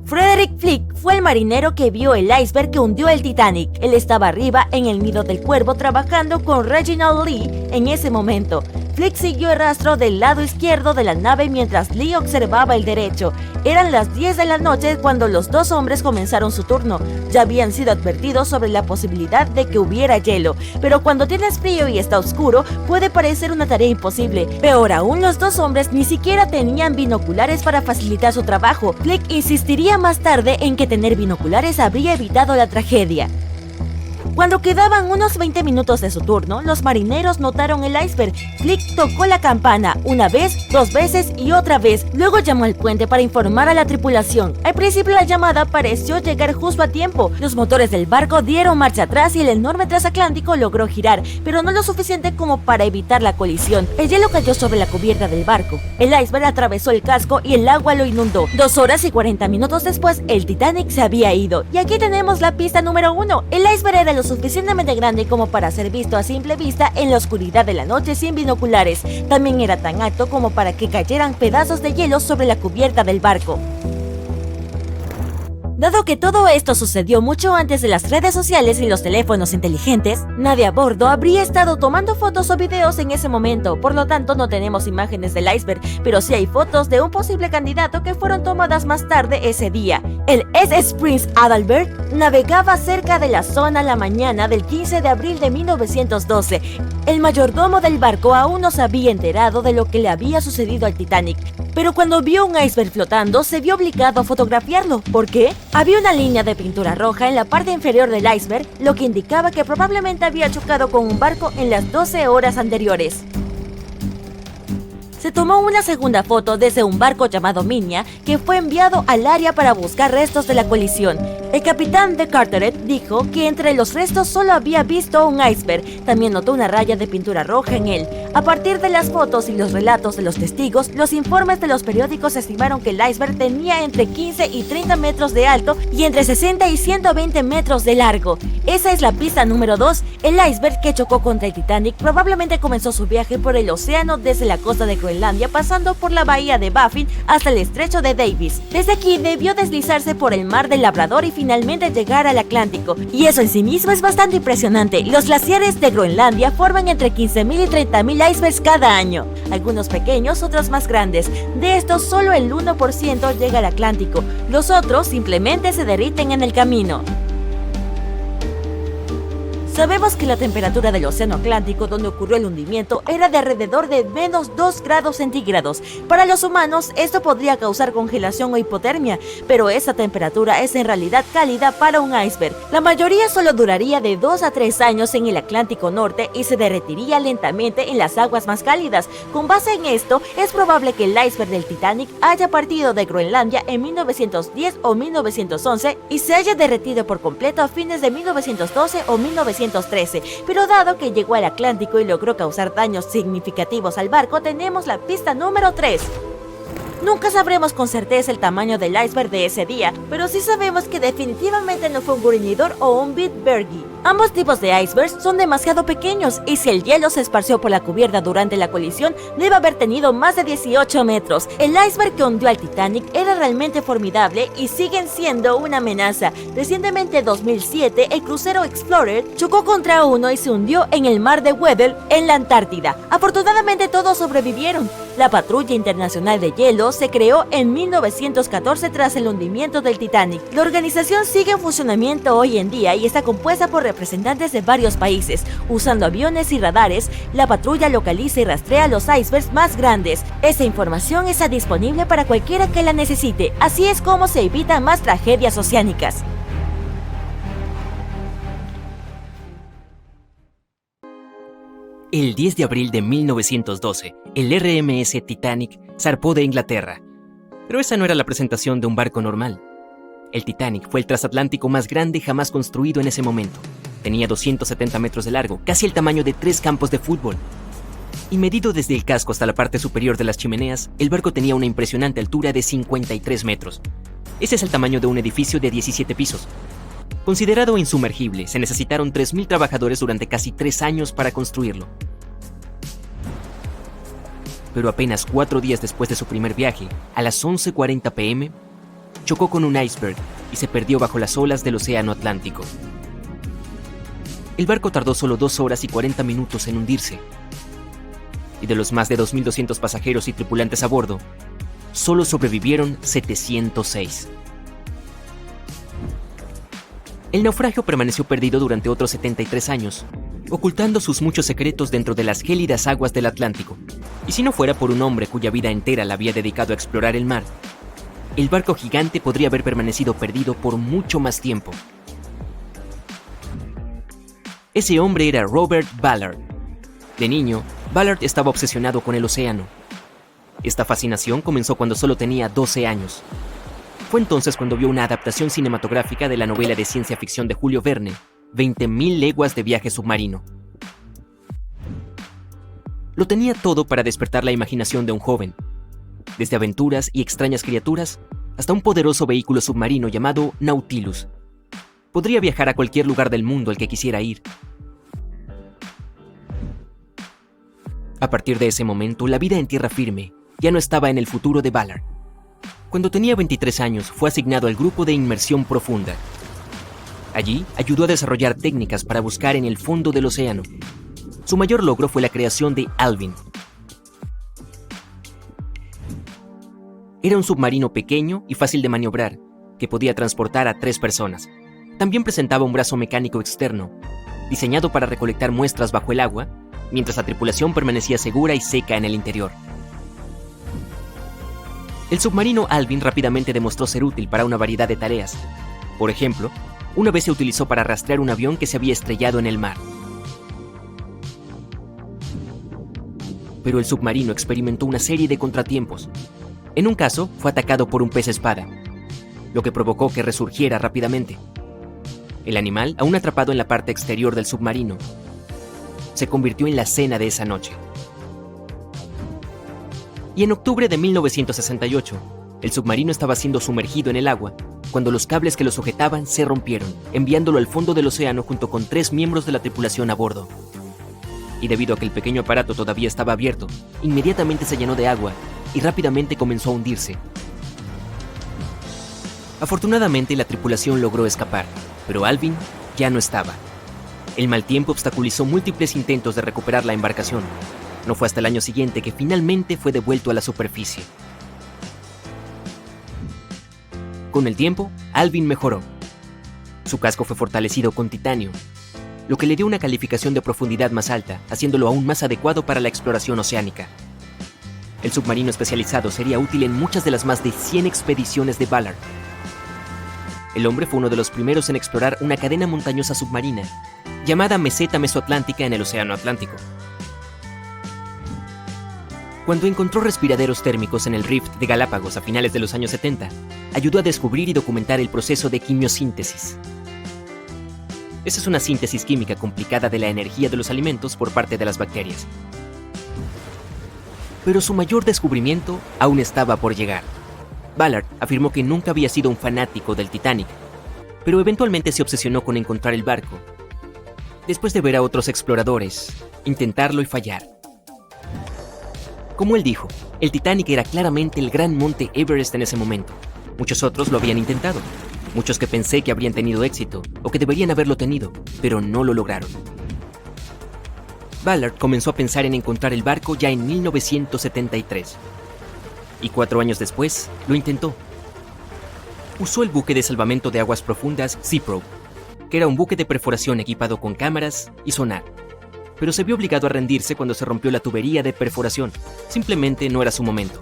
Frederick Flick fue el marinero que vio el iceberg que hundió el Titanic. Él estaba arriba en el Nido del Cuervo trabajando con Reginald Lee en ese momento. Flick siguió el rastro del lado izquierdo de la nave mientras Lee observaba el derecho. Eran las 10 de la noche cuando los 2 hombres comenzaron su turno. Ya habían sido advertidos sobre la posibilidad de que hubiera hielo, pero cuando tienes frío y está oscuro, puede parecer una tarea imposible. Peor aún, los 2 hombres ni siquiera tenían binoculares para facilitar su trabajo. Flick insistiría más tarde en que tener binoculares habría evitado la tragedia. Cuando quedaban unos 20 minutos de su turno, los marineros notaron el iceberg. Flick tocó la campana, una vez, 2 veces y otra vez. Luego llamó al puente para informar a la tripulación. Al principio la llamada pareció llegar justo a tiempo. Los motores del barco dieron marcha atrás y el enorme transatlántico logró girar, pero no lo suficiente como para evitar la colisión. El hielo cayó sobre la cubierta del barco. El iceberg atravesó el casco y el agua lo inundó. 2 horas y 40 minutos después, el Titanic se había ido. Y aquí tenemos la pista número 1. El iceberg era lo suficientemente grande como para ser visto a simple vista en la oscuridad de la noche sin binoculares. También era tan alto como para que cayeran pedazos de hielo sobre la cubierta del barco. Dado que todo esto sucedió mucho antes de las redes sociales y los teléfonos inteligentes, nadie a bordo habría estado tomando fotos o videos en ese momento. Por lo tanto, no tenemos imágenes del iceberg, pero sí hay fotos de un posible candidato que fueron tomadas más tarde ese día. El SS Prince Adalbert navegaba cerca de la zona la mañana del 15 de abril de 1912. El mayordomo del barco aún no se había enterado de lo que le había sucedido al Titanic, pero cuando vio un iceberg flotando, se vio obligado a fotografiarlo. ¿Por qué? Había una línea de pintura roja en la parte inferior del iceberg, lo que indicaba que probablemente había chocado con un barco en las 12 horas anteriores. Se tomó una segunda foto desde un barco llamado Minya, que fue enviado al área para buscar restos de la colisión. El capitán de Carteret dijo que entre los restos solo había visto un iceberg. También notó una raya de pintura roja en él. A partir de las fotos y los relatos de los testigos, los informes de los periódicos estimaron que el iceberg tenía entre 15 y 30 metros de alto y entre 60 y 120 metros de largo. Esa es la pista número 2. El iceberg que chocó contra el Titanic probablemente comenzó su viaje por el océano desde la costa de Groenlandia, pasando por la bahía de Baffin hasta el estrecho de Davis. Desde aquí debió deslizarse por el mar del Labrador y finalmente llegar al Atlántico. Y eso en sí mismo es bastante impresionante. Los glaciares de Groenlandia forman entre 15.000 y 30.000 icebergs cada año. Algunos pequeños, otros más grandes. De estos, solo el 1% llega al Atlántico. Los otros simplemente se derriten en el camino. Sabemos que la temperatura del océano Atlántico donde ocurrió el hundimiento era de alrededor de menos 2 grados centígrados. Para los humanos esto podría causar congelación o hipotermia, pero esa temperatura es en realidad cálida para un iceberg. La mayoría solo duraría de 2 a 3 años en el Atlántico Norte y se derretiría lentamente en las aguas más cálidas. Con base en esto, es probable que el iceberg del Titanic haya partido de Groenlandia en 1910 o 1911 y se haya derretido por completo a fines de 1912 o 1913, pero dado que llegó al Atlántico y logró causar daños significativos al barco, tenemos la pista número 3. Nunca sabremos con certeza el tamaño del iceberg de ese día, pero sí sabemos que definitivamente no fue un gruñidor o un Bitbergi. Ambos tipos de icebergs son demasiado pequeños y si el hielo se esparció por la cubierta durante la colisión, debe haber tenido más de 18 metros. El iceberg que hundió al Titanic era realmente formidable y siguen siendo una amenaza. Recientemente, en 2007, el crucero Explorer chocó contra uno y se hundió en el mar de Weddell, en la Antártida. Afortunadamente todos sobrevivieron. La Patrulla Internacional de Hielo se creó en 1914 tras el hundimiento del Titanic. La organización sigue en funcionamiento hoy en día y está compuesta por representantes de varios países. Usando aviones y radares, la patrulla localiza y rastrea los icebergs más grandes. Esa información está disponible para cualquiera que la necesite. Así es como se evitan más tragedias oceánicas. El 10 de abril de 1912, el RMS Titanic zarpó de Inglaterra. Pero esa no era la presentación de un barco normal. El Titanic fue el transatlántico más grande jamás construido en ese momento. Tenía 270 metros de largo, casi el tamaño de 3 campos de fútbol. Y medido desde el casco hasta la parte superior de las chimeneas, el barco tenía una impresionante altura de 53 metros. Ese es el tamaño de un edificio de 17 pisos. Considerado insumergible, se necesitaron 3.000 trabajadores durante casi 3 años para construirlo. Pero apenas 4 días después de su primer viaje, a las 11:40 p.m., chocó con un iceberg y se perdió bajo las olas del océano Atlántico. El barco tardó solo 2 horas y 40 minutos en hundirse. Y de los más de 2.200 pasajeros y tripulantes a bordo, solo sobrevivieron 706. El naufragio permaneció perdido durante otros 73 años, ocultando sus muchos secretos dentro de las gélidas aguas del Atlántico. Y si no fuera por un hombre cuya vida entera la había dedicado a explorar el mar, el barco gigante podría haber permanecido perdido por mucho más tiempo. Ese hombre era Robert Ballard. De niño, Ballard estaba obsesionado con el océano. Esta fascinación comenzó cuando solo tenía 12 años. Fue entonces cuando vio una adaptación cinematográfica de la novela de ciencia ficción de Julio Verne, 20.000 leguas de viaje submarino. Lo tenía todo para despertar la imaginación de un joven, desde aventuras y extrañas criaturas hasta un poderoso vehículo submarino llamado Nautilus. Podría viajar a cualquier lugar del mundo al que quisiera ir. A partir de ese momento, la vida en tierra firme ya no estaba en el futuro de Ballard. Cuando tenía 23 años, fue asignado al grupo de inmersión profunda. Allí, ayudó a desarrollar técnicas para buscar en el fondo del océano. Su mayor logro fue la creación de Alvin. Era un submarino pequeño y fácil de maniobrar, que podía transportar a 3 personas. También presentaba un brazo mecánico externo, diseñado para recolectar muestras bajo el agua, mientras la tripulación permanecía segura y seca en el interior. El submarino Alvin rápidamente demostró ser útil para una variedad de tareas. Por ejemplo, una vez se utilizó para rastrear un avión que se había estrellado en el mar. Pero el submarino experimentó una serie de contratiempos. En un caso, fue atacado por un pez espada. lo que provocó que resurgiera rápidamente. El animal, aún atrapado en la parte exterior del submarino, se convirtió en la cena de esa noche. Y en octubre de 1968, el submarino estaba siendo sumergido en el agua cuando los cables que lo sujetaban se rompieron, enviándolo al fondo del océano junto con 3 miembros de la tripulación a bordo. Y debido a que el pequeño aparato todavía estaba abierto, inmediatamente se llenó de agua y rápidamente comenzó a hundirse. Afortunadamente, la tripulación logró escapar, pero Alvin ya no estaba. El mal tiempo obstaculizó múltiples intentos de recuperar la embarcación. No fue hasta el año siguiente que finalmente fue devuelto a la superficie. Con el tiempo, Alvin mejoró. Su casco fue fortalecido con titanio, lo que le dio una calificación de profundidad más alta, haciéndolo aún más adecuado para la exploración oceánica. El submarino especializado sería útil en muchas de las más de 100 expediciones de Ballard. El hombre fue uno de los primeros en explorar una cadena montañosa submarina, llamada Meseta Mesoatlántica en el Océano Atlántico. Cuando encontró respiraderos térmicos en el Rift de Galápagos a finales de los años 70, ayudó a descubrir y documentar el proceso de quimiosíntesis. Esa es una síntesis química complicada de la energía de los alimentos por parte de las bacterias. Pero su mayor descubrimiento aún estaba por llegar. Ballard afirmó que nunca había sido un fanático del Titanic, pero eventualmente se obsesionó con encontrar el barco, después de ver a otros exploradores intentarlo y fallar. Como él dijo, el Titanic era claramente el gran monte Everest en ese momento. Muchos otros lo habían intentado, muchos que pensé que habrían tenido éxito o que deberían haberlo tenido, pero no lo lograron. Ballard comenzó a pensar en encontrar el barco ya en 1973. Y 4 años después, lo intentó. Usó el buque de salvamento de aguas profundas Seaprobe, que era un buque de perforación equipado con cámaras y sonar. Pero se vio obligado a rendirse cuando se rompió la tubería de perforación. Simplemente no era su momento.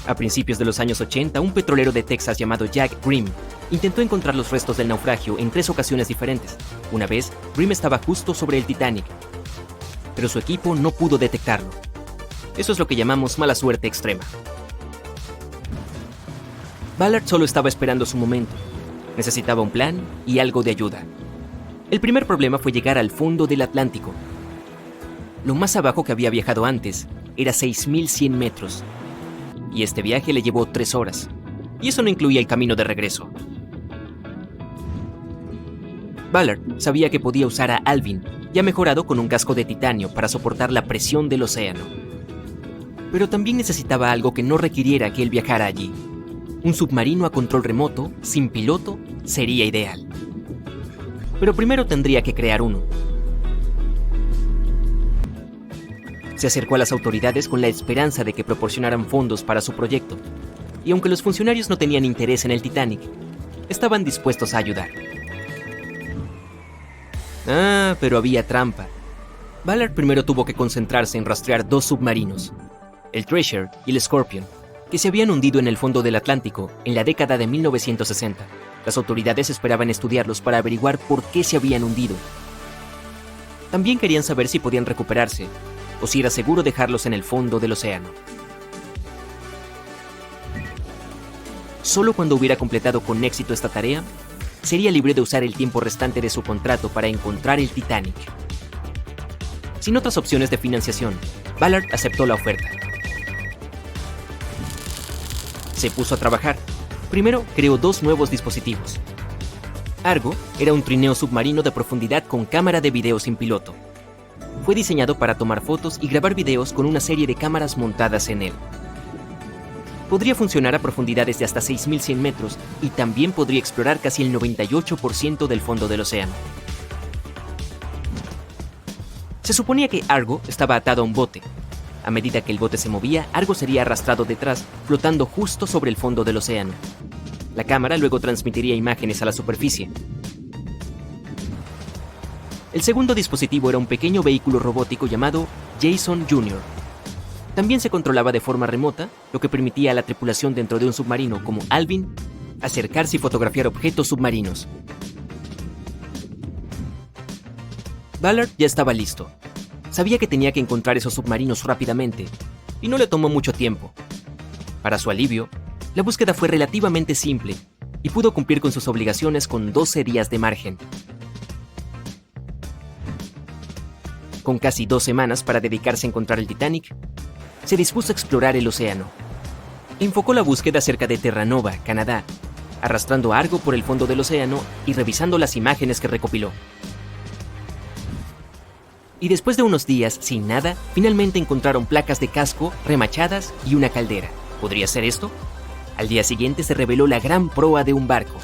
A principios de los años 80, un petrolero de Texas llamado Jack Grimm intentó encontrar los restos del naufragio en 3 ocasiones diferentes. Una vez, Grimm estaba justo sobre el Titanic, pero su equipo no pudo detectarlo. Eso es lo que llamamos mala suerte extrema. Ballard solo estaba esperando su momento. Necesitaba un plan y algo de ayuda. El primer problema fue llegar al fondo del Atlántico. Lo más abajo que había viajado antes era 6.100 metros, y este viaje le llevó 3 horas, y eso no incluía el camino de regreso. Ballard sabía que podía usar a Alvin, ya mejorado con un casco de titanio para soportar la presión del océano. Pero también necesitaba algo que no requiriera que él viajara allí. Un submarino a control remoto, sin piloto, sería ideal. Pero primero tendría que crear uno. Se acercó a las autoridades con la esperanza de que proporcionaran fondos para su proyecto, y aunque los funcionarios no tenían interés en el Titanic, estaban dispuestos a ayudar. Pero había trampa. Ballard primero tuvo que concentrarse en rastrear 2 submarinos, el Treasure y el Scorpion, que se habían hundido en el fondo del Atlántico en la década de 1960. Las autoridades esperaban estudiarlos para averiguar por qué se habían hundido. También querían saber si podían recuperarse o si era seguro dejarlos en el fondo del océano. Solo cuando hubiera completado con éxito esta tarea, sería libre de usar el tiempo restante de su contrato para encontrar el Titanic. Sin otras opciones de financiación, Ballard aceptó la oferta. Se puso a trabajar. Primero, creó 2 nuevos dispositivos. Argo era un trineo submarino de profundidad con cámara de video sin piloto. Fue diseñado para tomar fotos y grabar videos con una serie de cámaras montadas en él. Podría funcionar a profundidades de hasta 6.100 metros y también podría explorar casi el 98% del fondo del océano. Se suponía que Argo estaba atado a un bote. A medida que el bote se movía, Argo sería arrastrado detrás, flotando justo sobre el fondo del océano. La cámara luego transmitiría imágenes a la superficie. El segundo dispositivo era un pequeño vehículo robótico llamado Jason Jr. También se controlaba de forma remota, lo que permitía a la tripulación dentro de un submarino como Alvin acercarse y fotografiar objetos submarinos. Ballard ya estaba listo. Sabía que tenía que encontrar esos submarinos rápidamente, y no le tomó mucho tiempo. Para su alivio, La búsqueda fue relativamente simple y pudo cumplir con sus obligaciones con 12 días de margen. Con casi 2 semanas para dedicarse a encontrar el Titanic, se dispuso a explorar el océano. Enfocó la búsqueda cerca de Terranova, Canadá, arrastrando a Argo por el fondo del océano y revisando las imágenes que recopiló. Y después de unos días sin nada, finalmente encontraron placas de casco, remachadas y una caldera. ¿Podría ser esto? Al día siguiente se reveló la gran proa de un barco.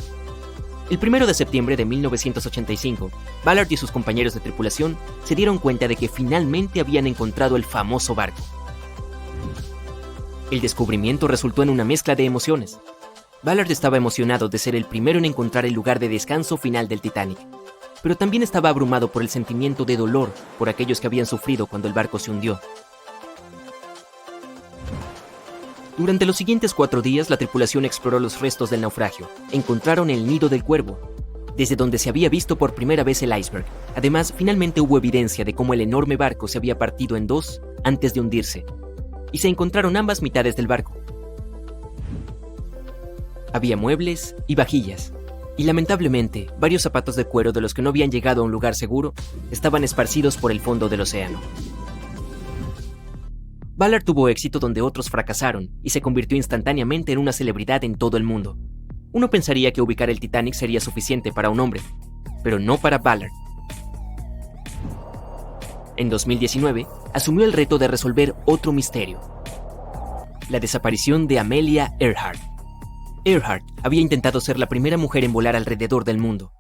El 1 de septiembre de 1985, Ballard y sus compañeros de tripulación se dieron cuenta de que finalmente habían encontrado el famoso barco. El descubrimiento resultó en una mezcla de emociones. Ballard estaba emocionado de ser el primero en encontrar el lugar de descanso final del Titanic, pero también estaba abrumado por el sentimiento de dolor por aquellos que habían sufrido cuando el barco se hundió. Durante los siguientes 4 días, la tripulación exploró los restos del naufragio. Encontraron el nido del cuervo, desde donde se había visto por primera vez el iceberg. Además, finalmente hubo evidencia de cómo el enorme barco se había partido en 2 antes de hundirse, y se encontraron ambas mitades del barco. Había muebles y vajillas, y lamentablemente, varios zapatos de cuero de los que no habían llegado a un lugar seguro estaban esparcidos por el fondo del océano. Ballard tuvo éxito donde otros fracasaron y se convirtió instantáneamente en una celebridad en todo el mundo. Uno pensaría que ubicar el Titanic sería suficiente para un hombre, pero no para Ballard. En 2019, asumió el reto de resolver otro misterio: la desaparición de Amelia Earhart. Earhart había intentado ser la primera mujer en volar alrededor del mundo.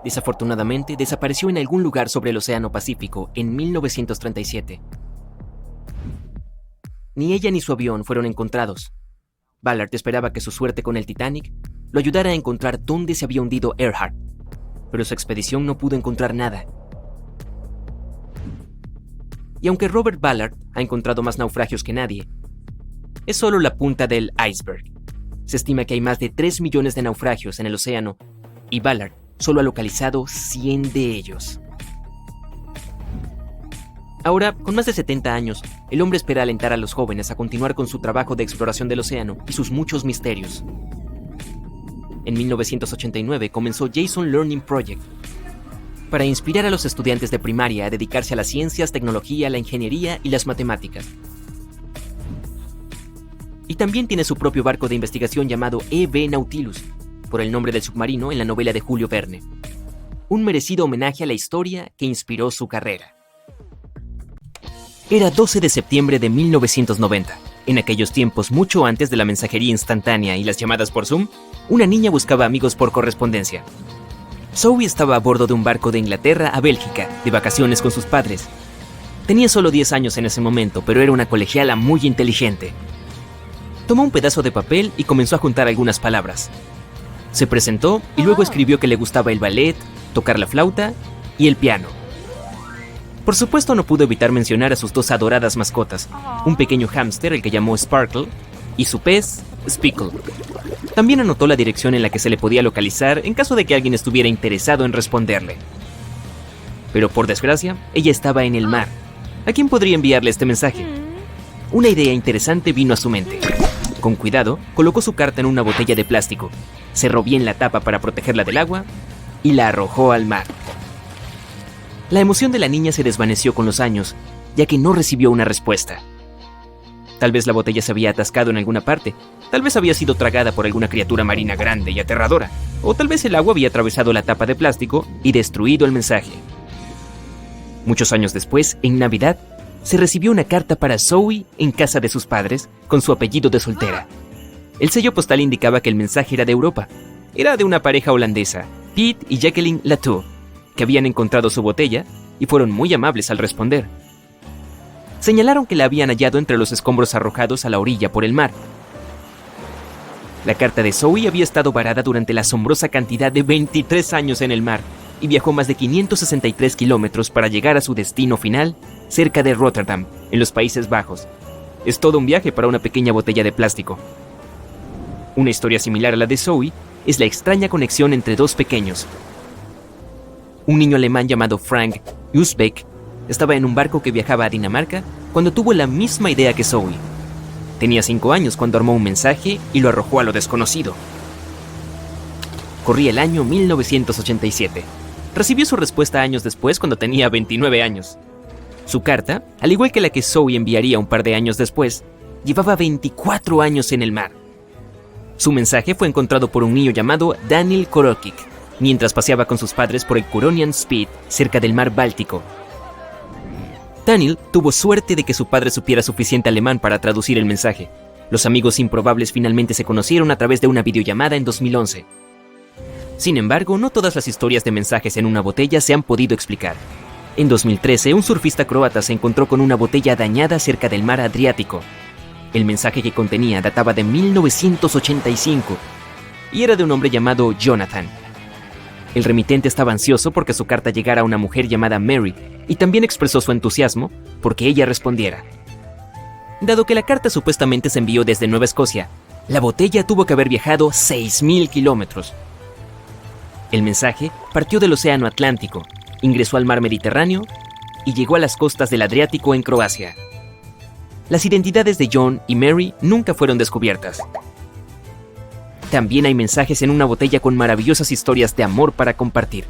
Desafortunadamente, desapareció en algún lugar sobre el Océano Pacífico en 1937. Ni ella ni su avión fueron encontrados. Ballard esperaba que su suerte con el Titanic lo ayudara a encontrar dónde se había hundido Earhart, pero su expedición no pudo encontrar nada. Y aunque Robert Ballard ha encontrado más naufragios que nadie, es solo la punta del iceberg. Se estima que hay más de 3 millones de naufragios en el océano y Ballard solo ha localizado 100 de ellos. Ahora, con más de 70 años, el hombre espera alentar a los jóvenes a continuar con su trabajo de exploración del océano y sus muchos misterios. En 1989 comenzó Jason Learning Project para inspirar a los estudiantes de primaria a dedicarse a las ciencias, tecnología, la ingeniería y las matemáticas. Y también tiene su propio barco de investigación llamado E.V. Nautilus, por el nombre del submarino en la novela de Julio Verne. Un merecido homenaje a la historia que inspiró su carrera. Era 12 de septiembre de 1990. En aquellos tiempos, mucho antes de la mensajería instantánea y las llamadas por Zoom, una niña buscaba amigos por correspondencia. Zoe estaba a bordo de un barco de Inglaterra a Bélgica, de vacaciones con sus padres. Tenía solo 10 años en ese momento, pero era una colegiala muy inteligente. Tomó un pedazo de papel y comenzó a juntar algunas palabras. Se presentó y luego escribió que le gustaba el ballet, tocar la flauta y el piano. Por supuesto, no pudo evitar mencionar a sus 2 adoradas mascotas, un pequeño hámster, el que llamó Sparkle, y su pez, Speckle. También anotó la dirección en la que se le podía localizar en caso de que alguien estuviera interesado en responderle. Pero por desgracia, ella estaba en el mar. ¿A quién podría enviarle este mensaje? Una idea interesante vino a su mente. Con cuidado, colocó su carta en una botella de plástico, cerró bien la tapa para protegerla del agua y la arrojó al mar. La emoción de la niña se desvaneció con los años, ya que no recibió una respuesta. Tal vez la botella se había atascado en alguna parte, tal vez había sido tragada por alguna criatura marina grande y aterradora, o tal vez el agua había atravesado la tapa de plástico y destruido el mensaje. Muchos años después, en Navidad, se recibió una carta para Zoe en casa de sus padres con su apellido de soltera. El sello postal indicaba que el mensaje era de Europa. Era de una pareja holandesa, Piet y Jacqueline Latour, que habían encontrado su botella y fueron muy amables al responder. Señalaron que la habían hallado entre los escombros arrojados a la orilla por el mar. La carta de Zoe había estado varada durante la asombrosa cantidad de 23 años en el mar y viajó más de 563 kilómetros para llegar a su destino final, cerca de Rotterdam, en los Países Bajos. Es todo un viaje para una pequeña botella de plástico. Una historia similar a la de Zoe es la extraña conexión entre 2 pequeños. Un niño alemán llamado Frank Usbeck estaba en un barco que viajaba a Dinamarca cuando tuvo la misma idea que Zoe. Tenía 5 años cuando armó un mensaje y lo arrojó a lo desconocido. Corría el año 1987. Recibió su respuesta años después cuando tenía 29 años. Su carta, al igual que la que Zoe enviaría un par de años después, llevaba 24 años en el mar. Su mensaje fue encontrado por un niño llamado Daniel Korokik, mientras paseaba con sus padres por el Curonian Spit, cerca del mar Báltico. Daniel tuvo suerte de que su padre supiera suficiente alemán para traducir el mensaje. Los amigos improbables finalmente se conocieron a través de una videollamada en 2011. Sin embargo, no todas las historias de mensajes en una botella se han podido explicar. En 2013, un surfista croata se encontró con una botella dañada cerca del mar Adriático. El mensaje que contenía databa de 1985 y era de un hombre llamado Jonathan. El remitente estaba ansioso porque su carta llegara a una mujer llamada Mary y también expresó su entusiasmo porque ella respondiera. Dado que la carta supuestamente se envió desde Nueva Escocia, la botella tuvo que haber viajado 6.000 kilómetros. El mensaje partió del Océano Atlántico, ingresó al mar Mediterráneo y llegó a las costas del Adriático en Croacia. Las identidades de John y Mary nunca fueron descubiertas. También hay mensajes en una botella con maravillosas historias de amor para compartir.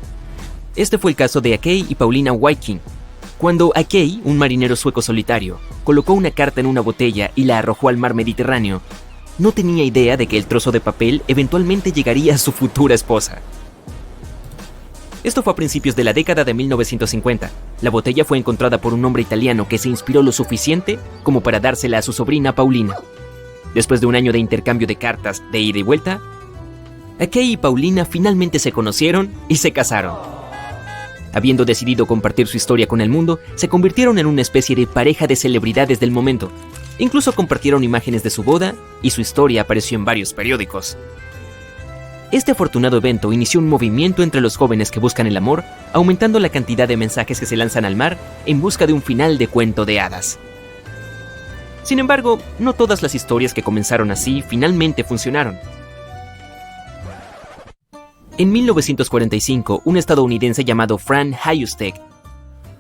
Este fue el caso de Akei y Paulina Wyking. Cuando Akei, un marinero sueco solitario, colocó una carta en una botella y la arrojó al mar Mediterráneo, no tenía idea de que el trozo de papel eventualmente llegaría a su futura esposa. Esto fue a principios de la década de 1950. La botella fue encontrada por un hombre italiano que se inspiró lo suficiente como para dársela a su sobrina Paulina. Después de un año de intercambio de cartas de ida y vuelta, Akei y Paulina finalmente se conocieron y se casaron. Habiendo decidido compartir su historia con el mundo, se convirtieron en una especie de pareja de celebridades del momento. Incluso compartieron imágenes de su boda y su historia apareció en varios periódicos. Este afortunado evento inició un movimiento entre los jóvenes que buscan el amor, aumentando la cantidad de mensajes que se lanzan al mar en busca de un final de cuento de hadas. Sin embargo, no todas las historias que comenzaron así finalmente funcionaron. En 1945, un estadounidense llamado Fran Hayustek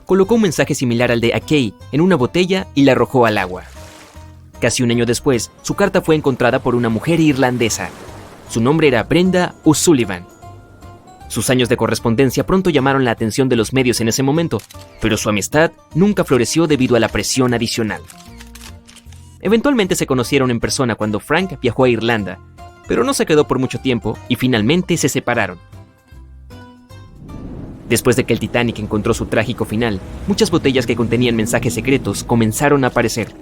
colocó un mensaje similar al de Akei en una botella y la arrojó al agua. Casi un año después, su carta fue encontrada por una mujer irlandesa. Su nombre era Brenda O'Sullivan. Sus años de correspondencia pronto llamaron la atención de los medios en ese momento, pero su amistad nunca floreció debido a la presión adicional. Eventualmente se conocieron en persona cuando Frank viajó a Irlanda, pero no se quedó por mucho tiempo y finalmente se separaron. Después de que el Titanic encontró su trágico final, muchas botellas que contenían mensajes secretos comenzaron a aparecer.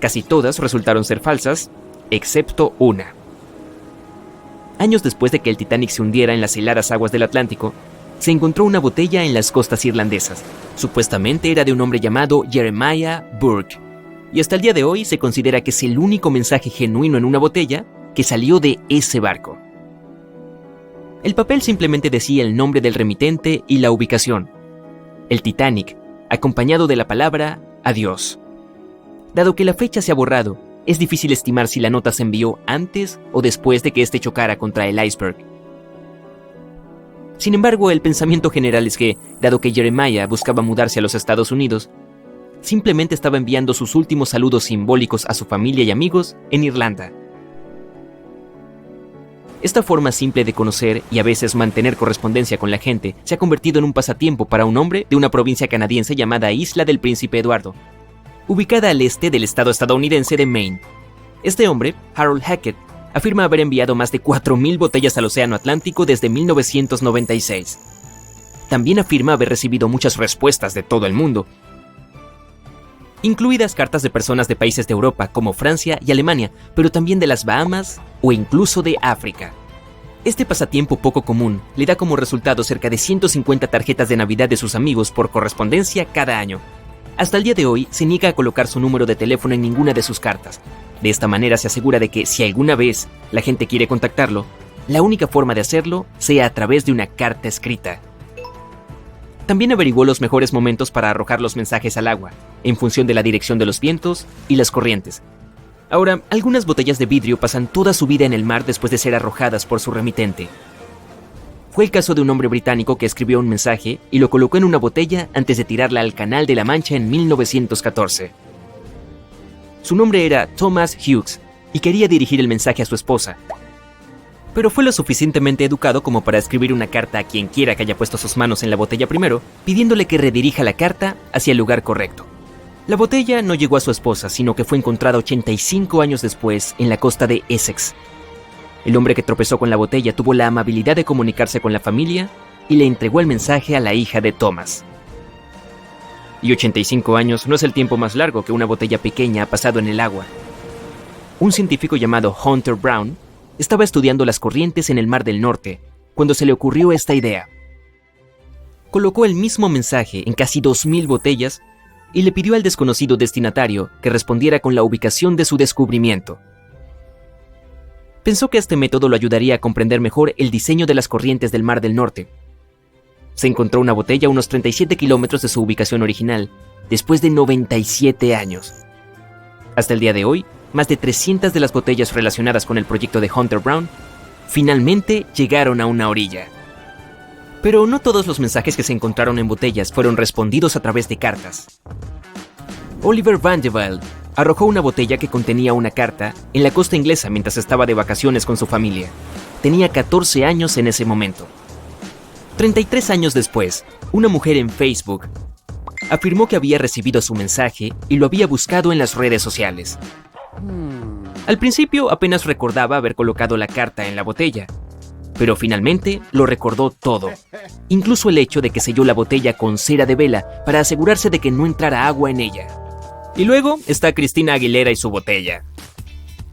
Casi todas resultaron ser falsas, excepto una. Años después de que el Titanic se hundiera en las heladas aguas del Atlántico, se encontró una botella en las costas irlandesas. Supuestamente era de un hombre llamado Jeremiah Burke, y hasta el día de hoy se considera que es el único mensaje genuino en una botella que salió de ese barco. El papel simplemente decía el nombre del remitente y la ubicación. El Titanic, acompañado de la palabra adiós. Dado que la fecha se ha borrado, es difícil estimar si la nota se envió antes o después de que éste chocara contra el iceberg. Sin embargo, el pensamiento general es que, dado que Jeremiah buscaba mudarse a los Estados Unidos, simplemente estaba enviando sus últimos saludos simbólicos a su familia y amigos en Irlanda. Esta forma simple de conocer y a veces mantener correspondencia con la gente se ha convertido en un pasatiempo para un hombre de una provincia canadiense llamada Isla del Príncipe Eduardo, ubicada al este del estado estadounidense de Maine. Este hombre, Harold Hackett, afirma haber enviado más de 4.000 botellas al Océano Atlántico desde 1996. También afirma haber recibido muchas respuestas de todo el mundo, incluidas cartas de personas de países de Europa como Francia y Alemania, pero también de las Bahamas o incluso de África. Este pasatiempo poco común le da como resultado cerca de 150 tarjetas de Navidad de sus amigos por correspondencia cada año. Hasta el día de hoy se niega a colocar su número de teléfono en ninguna de sus cartas. De esta manera se asegura de que si alguna vez la gente quiere contactarlo, la única forma de hacerlo sea a través de una carta escrita. También averiguó los mejores momentos para arrojar los mensajes al agua, en función de la dirección de los vientos y las corrientes. Ahora, algunas botellas de vidrio pasan toda su vida en el mar después de ser arrojadas por su remitente. Fue el caso de un hombre británico que escribió un mensaje y lo colocó en una botella antes de tirarla al Canal de la Mancha en 1914. Su nombre era Thomas Hughes y quería dirigir el mensaje a su esposa. Pero fue lo suficientemente educado como para escribir una carta a quien quiera que haya puesto sus manos en la botella primero, pidiéndole que redirija la carta hacia el lugar correcto. La botella no llegó a su esposa, sino que fue encontrada 85 años después en la costa de Essex. El hombre que tropezó con la botella tuvo la amabilidad de comunicarse con la familia y le entregó el mensaje a la hija de Thomas. Y 85 años no es el tiempo más largo que una botella pequeña ha pasado en el agua. Un científico llamado Hunter Brown estaba estudiando las corrientes en el Mar del Norte cuando se le ocurrió esta idea. Colocó el mismo mensaje en casi 2,000 botellas y le pidió al desconocido destinatario que respondiera con la ubicación de su descubrimiento. Pensó que este método lo ayudaría a comprender mejor el diseño de las corrientes del Mar del Norte. Se encontró una botella a unos 37 kilómetros de su ubicación original, después de 97 años. Hasta el día de hoy, más de 300 de las botellas relacionadas con el proyecto de Hunter Brown finalmente llegaron a una orilla. Pero no todos los mensajes que se encontraron en botellas fueron respondidos a través de cartas. Oliver Vanderbilt arrojó una botella que contenía una carta en la costa inglesa mientras estaba de vacaciones con su familia. Tenía 14 años en ese momento. 33 años después, una mujer en Facebook afirmó que había recibido su mensaje y lo había buscado en las redes sociales. Al principio apenas recordaba haber colocado la carta en la botella, pero finalmente lo recordó todo, incluso el hecho de que selló la botella con cera de vela para asegurarse de que no entrara agua en ella. Y luego está Cristina Aguilera y su botella.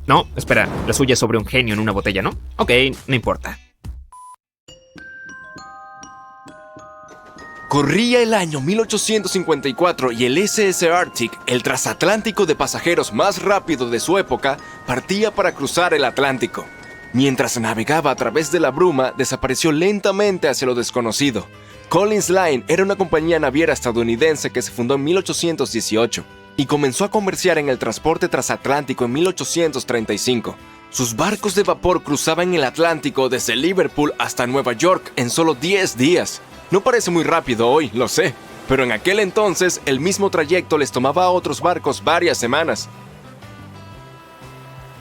No, espera, la suya es sobre un genio en una botella, ¿no? Ok, no importa. Corría el año 1854 y el SS Arctic, el transatlántico de pasajeros más rápido de su época, partía para cruzar el Atlántico. Mientras navegaba a través de la bruma, desapareció lentamente hacia lo desconocido. Collins Line era una compañía naviera estadounidense que se fundó en 1818 y comenzó a comerciar en el transporte transatlántico en 1835. Sus barcos de vapor cruzaban el Atlántico desde Liverpool hasta Nueva York en solo 10 días. No parece muy rápido hoy, lo sé, pero en aquel entonces el mismo trayecto les tomaba a otros barcos varias semanas.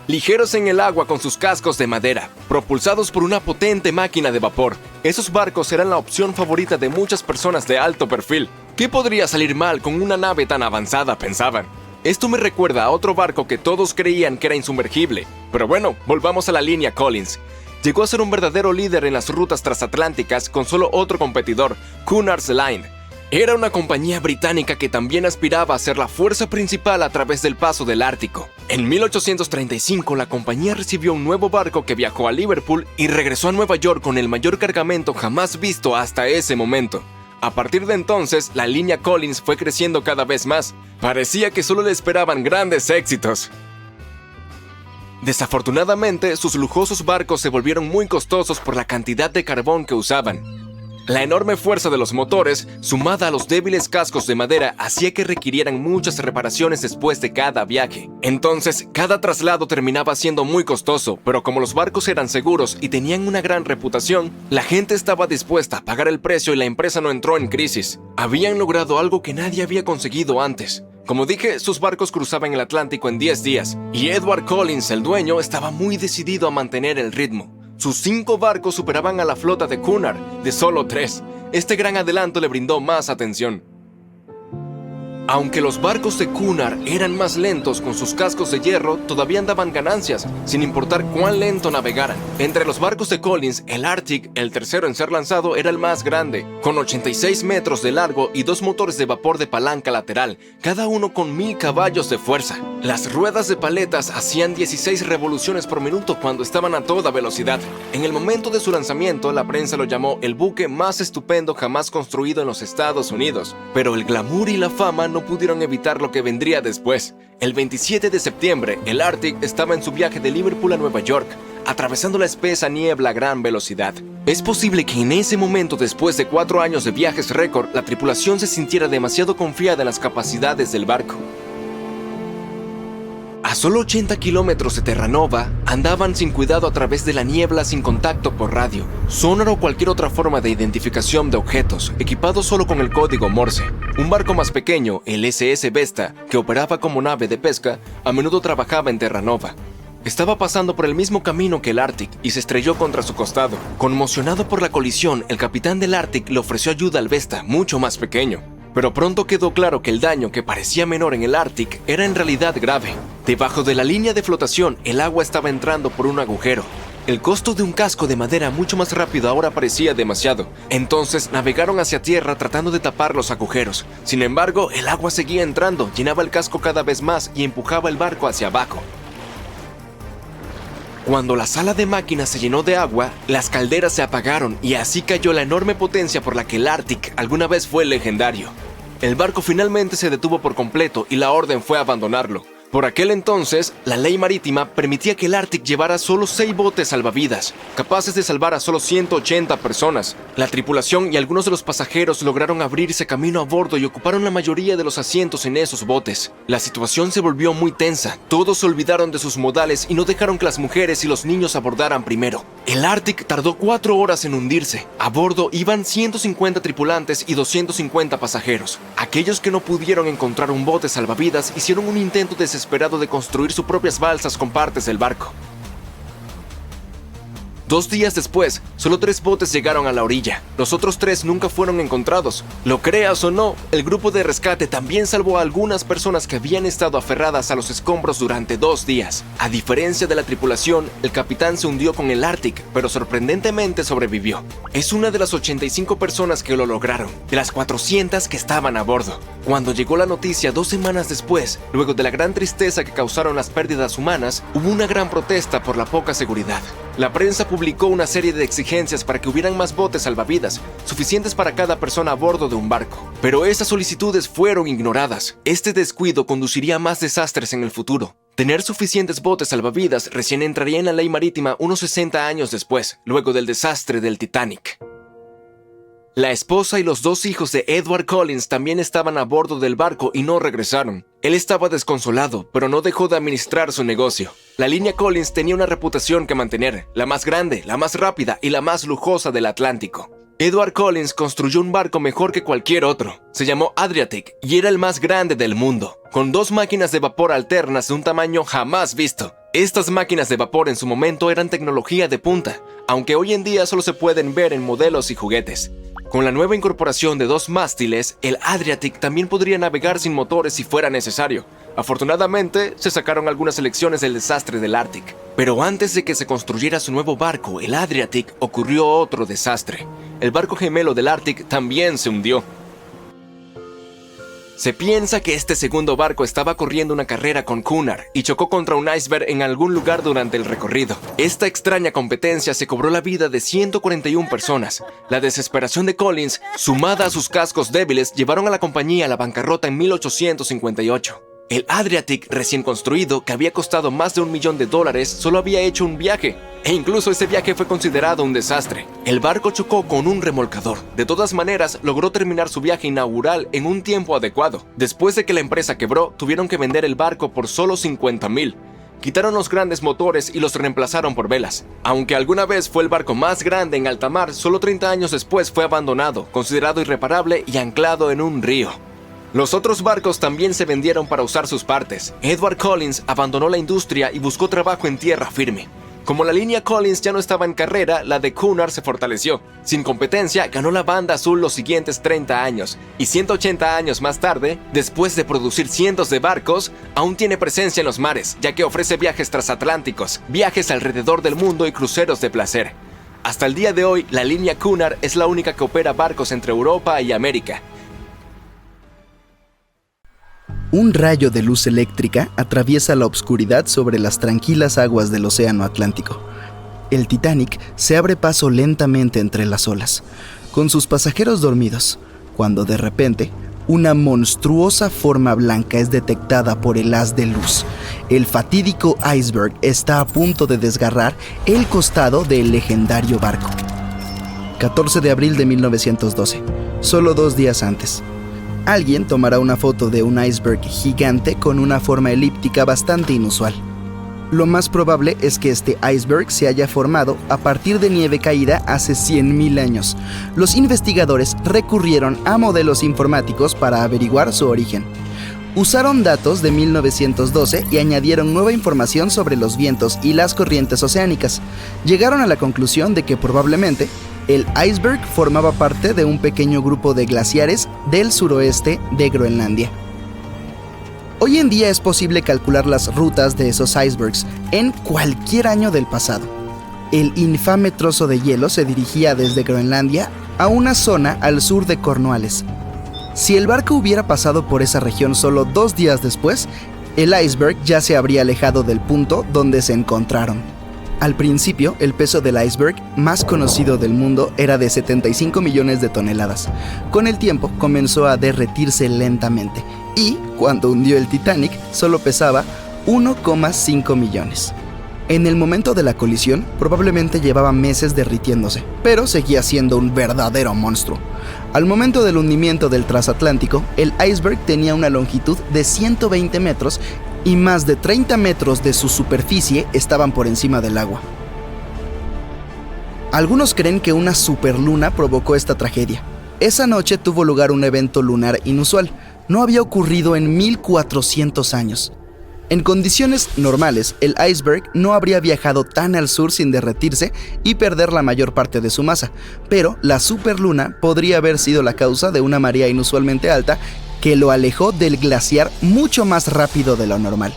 Ligeros en el agua con sus cascos de madera, propulsados por una potente máquina de vapor, esos barcos eran la opción favorita de muchas personas de alto perfil. ¿Qué podría salir mal con una nave tan avanzada?, pensaban. Esto me recuerda a otro barco que todos creían que era insumergible. Pero bueno, volvamos a la línea Collins. Llegó a ser un verdadero líder en las rutas transatlánticas con solo otro competidor, Cunard's Line. Era una compañía británica que también aspiraba a ser la fuerza principal a través del paso del Ártico. En 1835, la compañía recibió un nuevo barco que viajó a Liverpool y regresó a Nueva York con el mayor cargamento jamás visto hasta ese momento. A partir de entonces, la línea Collins fue creciendo cada vez más. Parecía que solo le esperaban grandes éxitos. Desafortunadamente, sus lujosos barcos se volvieron muy costosos por la cantidad de carbón que usaban. La enorme fuerza de los motores, sumada a los débiles cascos de madera, hacía que requirieran muchas reparaciones después de cada viaje. Entonces, cada traslado terminaba siendo muy costoso, pero como los barcos eran seguros y tenían una gran reputación, la gente estaba dispuesta a pagar el precio y la empresa no entró en crisis. Habían logrado algo que nadie había conseguido antes. Como dije, sus barcos cruzaban el Atlántico en 10 días, y Edward Collins, el dueño, estaba muy decidido a mantener el ritmo. Sus 5 barcos superaban a la flota de Cunard, de solo 3. Este gran adelanto le brindó más atención. Aunque los barcos de Cunard eran más lentos con sus cascos de hierro, todavía daban ganancias, sin importar cuán lento navegaran. Entre los barcos de Collins, el Arctic, el tercero en ser lanzado, era el más grande, con 86 metros de largo y 2 motores de vapor de palanca lateral, cada uno con 1000 caballos de fuerza. Las ruedas de paletas hacían 16 revoluciones por minuto cuando estaban a toda velocidad. En el momento de su lanzamiento, la prensa lo llamó el buque más estupendo jamás construido en los Estados Unidos. Pero el glamour y la fama no pudieron evitar lo que vendría después. El 27 de septiembre, el Arctic estaba en su viaje de Liverpool a Nueva York, atravesando la espesa niebla a gran velocidad. Es posible que en ese momento, después de 4 años de viajes récord, la tripulación se sintiera demasiado confiada en las capacidades del barco. A solo 80 kilómetros de Terranova, andaban sin cuidado a través de la niebla sin contacto por radio, sonar o cualquier otra forma de identificación de objetos, equipados solo con el código Morse. Un barco más pequeño, el SS Vesta, que operaba como nave de pesca, a menudo trabajaba en Terranova. Estaba pasando por el mismo camino que el Arctic y se estrelló contra su costado. Conmocionado por la colisión, el capitán del Arctic le ofreció ayuda al Vesta, mucho más pequeño. Pero pronto quedó claro que el daño que parecía menor en el Arctic era en realidad grave. Debajo de la línea de flotación, el agua estaba entrando por un agujero. El costo de un casco de madera mucho más rápido ahora parecía demasiado. Entonces navegaron hacia tierra tratando de tapar los agujeros. Sin embargo, el agua seguía entrando, llenaba el casco cada vez más y empujaba el barco hacia abajo. Cuando la sala de máquinas se llenó de agua, las calderas se apagaron y así cayó la enorme potencia por la que el Arctic alguna vez fue legendario. El barco finalmente se detuvo por completo y la orden fue abandonarlo. Por aquel entonces, la ley marítima permitía que el Arctic llevara solo 6 botes salvavidas, capaces de salvar a solo 180 personas. La tripulación y algunos de los pasajeros lograron abrirse camino a bordo y ocuparon la mayoría de los asientos en esos botes. La situación se volvió muy tensa, todos se olvidaron de sus modales y no dejaron que las mujeres y los niños abordaran primero. El Arctic tardó 4 horas en hundirse. A bordo iban 150 tripulantes y 250 pasajeros. Aquellos que no pudieron encontrar un bote salvavidas hicieron un intento desesperado de construir sus propias balsas con partes del barco. 2 días después, solo 3 botes llegaron a la orilla. Los otros 3 nunca fueron encontrados. Lo creas o no, el grupo de rescate también salvó a algunas personas que habían estado aferradas a los escombros durante 2 días. A diferencia de la tripulación, el capitán se hundió con el Arctic, pero sorprendentemente sobrevivió. Es una de las 85 personas que lo lograron, de las 400 que estaban a bordo. Cuando llegó la noticia 2 semanas después, luego de la gran tristeza que causaron las pérdidas humanas, hubo una gran protesta por la poca seguridad. La prensa publicó una serie de exigencias para que hubieran más botes salvavidas, suficientes para cada persona a bordo de un barco. Pero esas solicitudes fueron ignoradas. Este descuido conduciría a más desastres en el futuro. Tener suficientes botes salvavidas recién entraría en la ley marítima unos 60 años después, luego del desastre del Titanic. La esposa y los 2 hijos de Edward Collins también estaban a bordo del barco y no regresaron. Él estaba desconsolado, pero no dejó de administrar su negocio. La línea Collins tenía una reputación que mantener, la más grande, la más rápida y la más lujosa del Atlántico. Edward Collins construyó un barco mejor que cualquier otro. Se llamó Adriatic y era el más grande del mundo, con 2 máquinas de vapor alternas de un tamaño jamás visto. Estas máquinas de vapor en su momento eran tecnología de punta, aunque hoy en día solo se pueden ver en modelos y juguetes. Con la nueva incorporación de 2 mástiles, el Adriatic también podría navegar sin motores si fuera necesario. Afortunadamente, se sacaron algunas lecciones del desastre del Arctic. Pero antes de que se construyera su nuevo barco, el Adriatic, ocurrió otro desastre. El barco gemelo del Arctic también se hundió. Se piensa que este segundo barco estaba corriendo una carrera con Cunard y chocó contra un iceberg en algún lugar durante el recorrido. Esta extraña competencia se cobró la vida de 141 personas. La desesperación de Collins, sumada a sus cascos débiles, llevaron a la compañía a la bancarrota en 1858. El Adriatic recién construido, que había costado más de $1 millón, solo había hecho un viaje. E incluso ese viaje fue considerado un desastre. El barco chocó con un remolcador. De todas maneras, logró terminar su viaje inaugural en un tiempo adecuado. Después de que la empresa quebró, tuvieron que vender el barco por solo $50,000. Quitaron los grandes motores y los reemplazaron por velas. Aunque alguna vez fue el barco más grande en alta mar, solo 30 años después fue abandonado, considerado irreparable y anclado en un río. Los otros barcos también se vendieron para usar sus partes. Edward Collins abandonó la industria y buscó trabajo en tierra firme. Como la línea Collins ya no estaba en carrera, la de Cunard se fortaleció. Sin competencia, ganó la banda azul los siguientes 30 años. Y 180 años más tarde, después de producir cientos de barcos, aún tiene presencia en los mares, ya que ofrece viajes transatlánticos, viajes alrededor del mundo y cruceros de placer. Hasta el día de hoy, la línea Cunard es la única que opera barcos entre Europa y América. Un rayo de luz eléctrica atraviesa la oscuridad sobre las tranquilas aguas del océano Atlántico. El Titanic se abre paso lentamente entre las olas, con sus pasajeros dormidos, cuando de repente una monstruosa forma blanca es detectada por el haz de luz. El fatídico iceberg está a punto de desgarrar el costado del legendario barco. 14 de abril de 1912, solo 2 días antes. Alguien tomará una foto de un iceberg gigante con una forma elíptica bastante inusual. Lo más probable es que este iceberg se haya formado a partir de nieve caída hace 100.000 años. Los investigadores recurrieron a modelos informáticos para averiguar su origen. Usaron datos de 1912 y añadieron nueva información sobre los vientos y las corrientes oceánicas. Llegaron a la conclusión de que probablemente el iceberg formaba parte de un pequeño grupo de glaciares del suroeste de Groenlandia. Hoy en día es posible calcular las rutas de esos icebergs en cualquier año del pasado. El infame trozo de hielo se dirigía desde Groenlandia a una zona al sur de Cornualles. Si el barco hubiera pasado por esa región solo 2 días después, el iceberg ya se habría alejado del punto donde se encontraron. Al principio, el peso del iceberg más conocido del mundo era de 75 millones de toneladas. Con el tiempo, comenzó a derretirse lentamente y, cuando hundió el Titanic, solo pesaba 1,5 millones. En el momento de la colisión, probablemente llevaba meses derritiéndose, pero seguía siendo un verdadero monstruo. Al momento del hundimiento del transatlántico, el iceberg tenía una longitud de 120 metros y más de 30 metros de su superficie estaban por encima del agua. Algunos creen que una superluna provocó esta tragedia. Esa noche tuvo lugar un evento lunar inusual. No había ocurrido en 1400 años. En condiciones normales, el iceberg no habría viajado tan al sur sin derretirse y perder la mayor parte de su masa, pero la superluna podría haber sido la causa de una marea inusualmente alta que lo alejó del glaciar mucho más rápido de lo normal.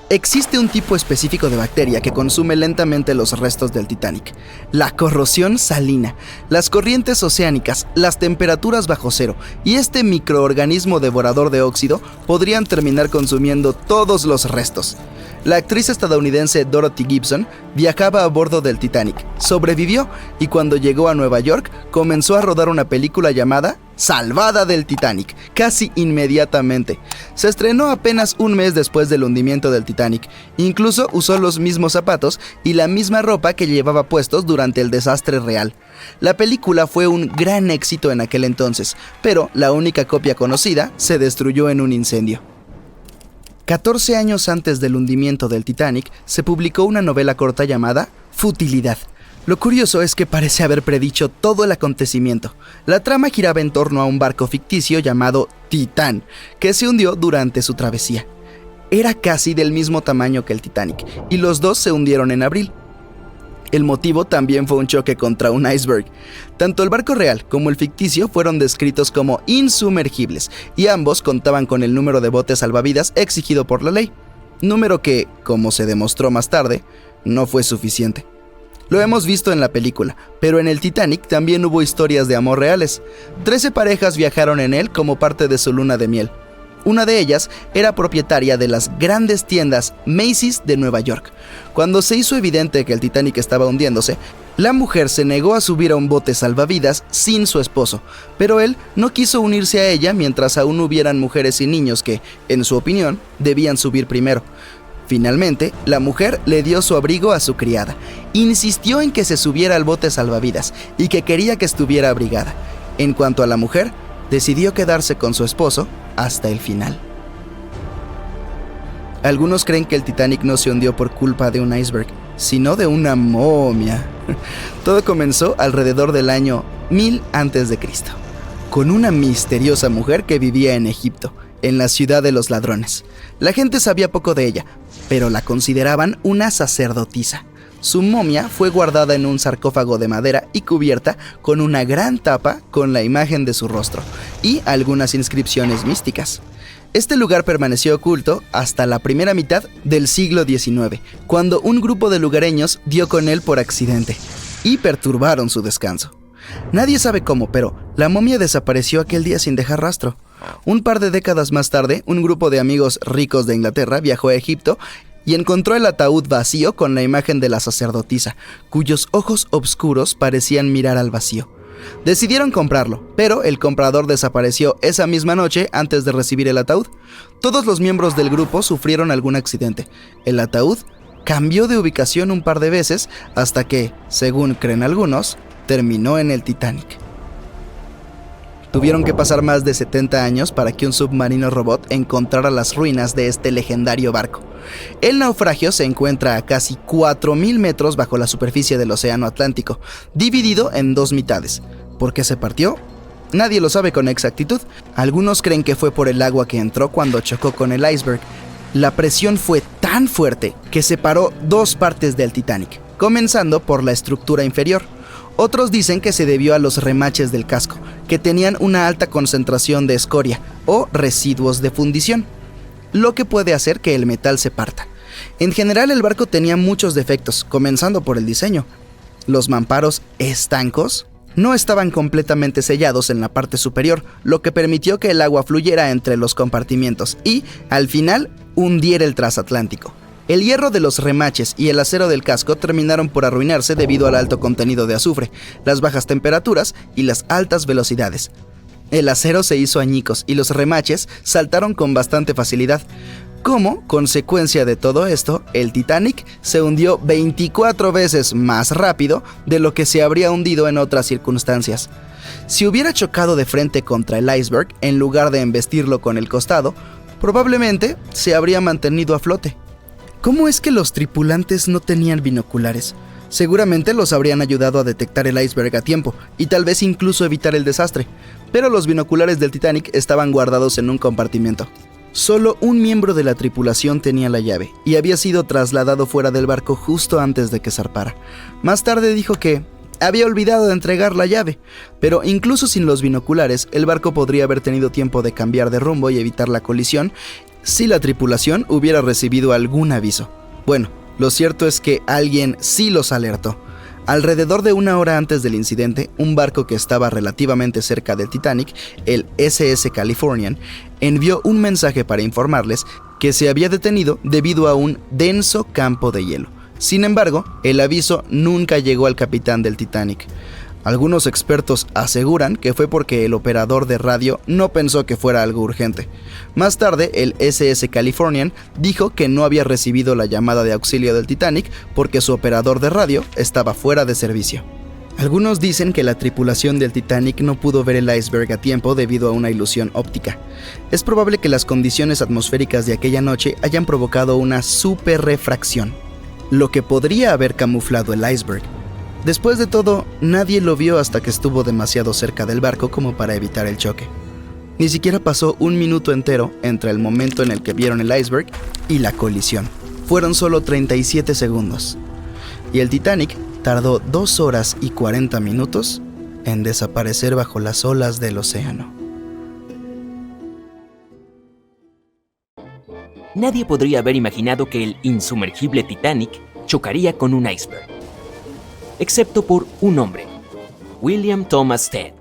Existe un tipo específico de bacteria que consume lentamente los restos del Titanic: la corrosión salina, las corrientes oceánicas, las temperaturas bajo cero y este microorganismo devorador de óxido podrían terminar consumiendo todos los restos. La actriz estadounidense Dorothy Gibson viajaba a bordo del Titanic, sobrevivió y cuando llegó a Nueva York comenzó a rodar una película llamada Salvada del Titanic, casi inmediatamente. Se estrenó apenas un mes después del hundimiento del Titanic. Incluso usó los mismos zapatos y la misma ropa que llevaba puestos durante el desastre real. La película fue un gran éxito en aquel entonces, pero la única copia conocida se destruyó en un incendio. 14 años antes del hundimiento del Titanic, se publicó una novela corta llamada Futilidad. Lo curioso es que parece haber predicho todo el acontecimiento. La trama giraba en torno a un barco ficticio llamado Titán, que se hundió durante su travesía. Era casi del mismo tamaño que el Titanic, y los dos se hundieron en abril. El motivo también fue un choque contra un iceberg. Tanto el barco real como el ficticio fueron descritos como insumergibles, y ambos contaban con el número de botes salvavidas exigido por la ley. Número que, como se demostró más tarde, no fue suficiente. Lo hemos visto en la película, pero en el Titanic también hubo historias de amor reales. 13 parejas viajaron en él como parte de su luna de miel. Una de ellas era propietaria de las grandes tiendas Macy's de Nueva York. Cuando se hizo evidente que el Titanic estaba hundiéndose, la mujer se negó a subir a un bote salvavidas sin su esposo, pero él no quiso unirse a ella mientras aún hubieran mujeres y niños que, en su opinión, debían subir primero. Finalmente, la mujer le dio su abrigo a su criada. Insistió en que se subiera al bote salvavidas y que quería que estuviera abrigada. En cuanto a la mujer, decidió quedarse con su esposo hasta el final. Algunos creen que el Titanic no se hundió por culpa de un iceberg, sino de una momia. Todo comenzó alrededor del año 1000 a.C., con una misteriosa mujer que vivía en Egipto, en la ciudad de los ladrones. La gente sabía poco de ella, pero la consideraban una sacerdotisa. Su momia fue guardada en un sarcófago de madera y cubierta con una gran tapa con la imagen de su rostro y algunas inscripciones místicas. Este lugar permaneció oculto hasta la primera mitad del siglo XIX, cuando un grupo de lugareños dio con él por accidente y perturbaron su descanso. Nadie sabe cómo, pero la momia desapareció aquel día sin dejar rastro. Un par de décadas más tarde, un grupo de amigos ricos de Inglaterra viajó a Egipto y encontró el ataúd vacío con la imagen de la sacerdotisa, cuyos ojos oscuros parecían mirar al vacío. Decidieron comprarlo, pero el comprador desapareció esa misma noche antes de recibir el ataúd. Todos los miembros del grupo sufrieron algún accidente. El ataúd cambió de ubicación un par de veces hasta que, según creen algunos, terminó en el Titanic. Tuvieron que pasar más de 70 años para que un submarino robot encontrara las ruinas de este legendario barco. El naufragio se encuentra a casi 4.000 metros bajo la superficie del Océano Atlántico, dividido en dos mitades. ¿Por qué se partió? Nadie lo sabe con exactitud. Algunos creen que fue por el agua que entró cuando chocó con el iceberg. La presión fue tan fuerte que separó dos partes del Titanic, comenzando por la estructura inferior. Otros dicen que se debió a los remaches del casco, que tenían una alta concentración de escoria o residuos de fundición, lo que puede hacer que el metal se parta. En general, el barco tenía muchos defectos, comenzando por el diseño. Los mamparos estancos no estaban completamente sellados en la parte superior, lo que permitió que el agua fluyera entre los compartimientos y, al final, hundiera el transatlántico. El hierro de los remaches y el acero del casco terminaron por arruinarse debido al alto contenido de azufre, las bajas temperaturas y las altas velocidades. El acero se hizo añicos y los remaches saltaron con bastante facilidad. Como consecuencia de todo esto, el Titanic se hundió 24 veces más rápido de lo que se habría hundido en otras circunstancias. Si hubiera chocado de frente contra el iceberg en lugar de embestirlo con el costado, probablemente se habría mantenido a flote. ¿Cómo es que los tripulantes no tenían binoculares? Seguramente los habrían ayudado a detectar el iceberg a tiempo y tal vez incluso evitar el desastre, pero los binoculares del Titanic estaban guardados en un compartimento. Solo un miembro de la tripulación tenía la llave y había sido trasladado fuera del barco justo antes de que zarpara. Más tarde dijo que había olvidado de entregar la llave, pero incluso sin los binoculares, el barco podría haber tenido tiempo de cambiar de rumbo y evitar la colisión si la tripulación hubiera recibido algún aviso. Bueno, lo cierto es que alguien sí los alertó. Alrededor de una hora antes del incidente, un barco que estaba relativamente cerca del Titanic, el SS Californian, envió un mensaje para informarles que se había detenido debido a un denso campo de hielo. Sin embargo, el aviso nunca llegó al capitán del Titanic. Algunos expertos aseguran que fue porque el operador de radio no pensó que fuera algo urgente. Más tarde, el SS Californian dijo que no había recibido la llamada de auxilio del Titanic porque su operador de radio estaba fuera de servicio. Algunos dicen que la tripulación del Titanic no pudo ver el iceberg a tiempo debido a una ilusión óptica. Es probable que las condiciones atmosféricas de aquella noche hayan provocado una superrefracción, lo que podría haber camuflado el iceberg. Después de todo, nadie lo vio hasta que estuvo demasiado cerca del barco como para evitar el choque. Ni siquiera pasó un minuto entero entre el momento en el que vieron el iceberg y la colisión. Fueron solo 37 segundos. Y el Titanic tardó 2 horas y 40 minutos en desaparecer bajo las olas del océano. Nadie podría haber imaginado que el insumergible Titanic chocaría con un iceberg, excepto por un hombre, William Thomas Stead.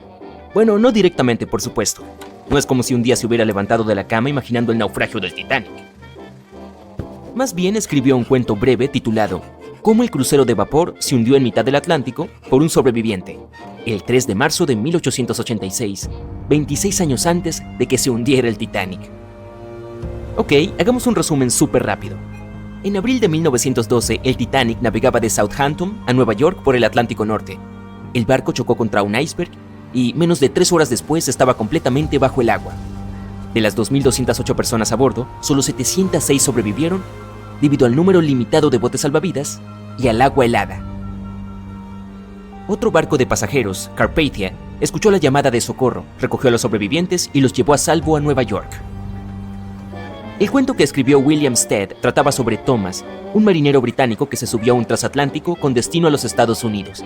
Bueno, no directamente, por supuesto. No es como si un día se hubiera levantado de la cama imaginando el naufragio del Titanic. Más bien escribió un cuento breve titulado Cómo el crucero de vapor se hundió en mitad del Atlántico por un sobreviviente, el 3 de marzo de 1886, 26 años antes de que se hundiera el Titanic. Ok, hagamos un resumen súper rápido. En abril de 1912, el Titanic navegaba de Southampton a Nueva York por el Atlántico Norte. El barco chocó contra un iceberg y menos de 3 horas después estaba completamente bajo el agua. De las 2.208 personas a bordo, solo 706 sobrevivieron debido al número limitado de botes salvavidas y al agua helada. Otro barco de pasajeros, Carpathia, escuchó la llamada de socorro, recogió a los sobrevivientes y los llevó a salvo a Nueva York. El cuento que escribió William Stead trataba sobre Thomas, un marinero británico que se subió a un transatlántico con destino a los Estados Unidos.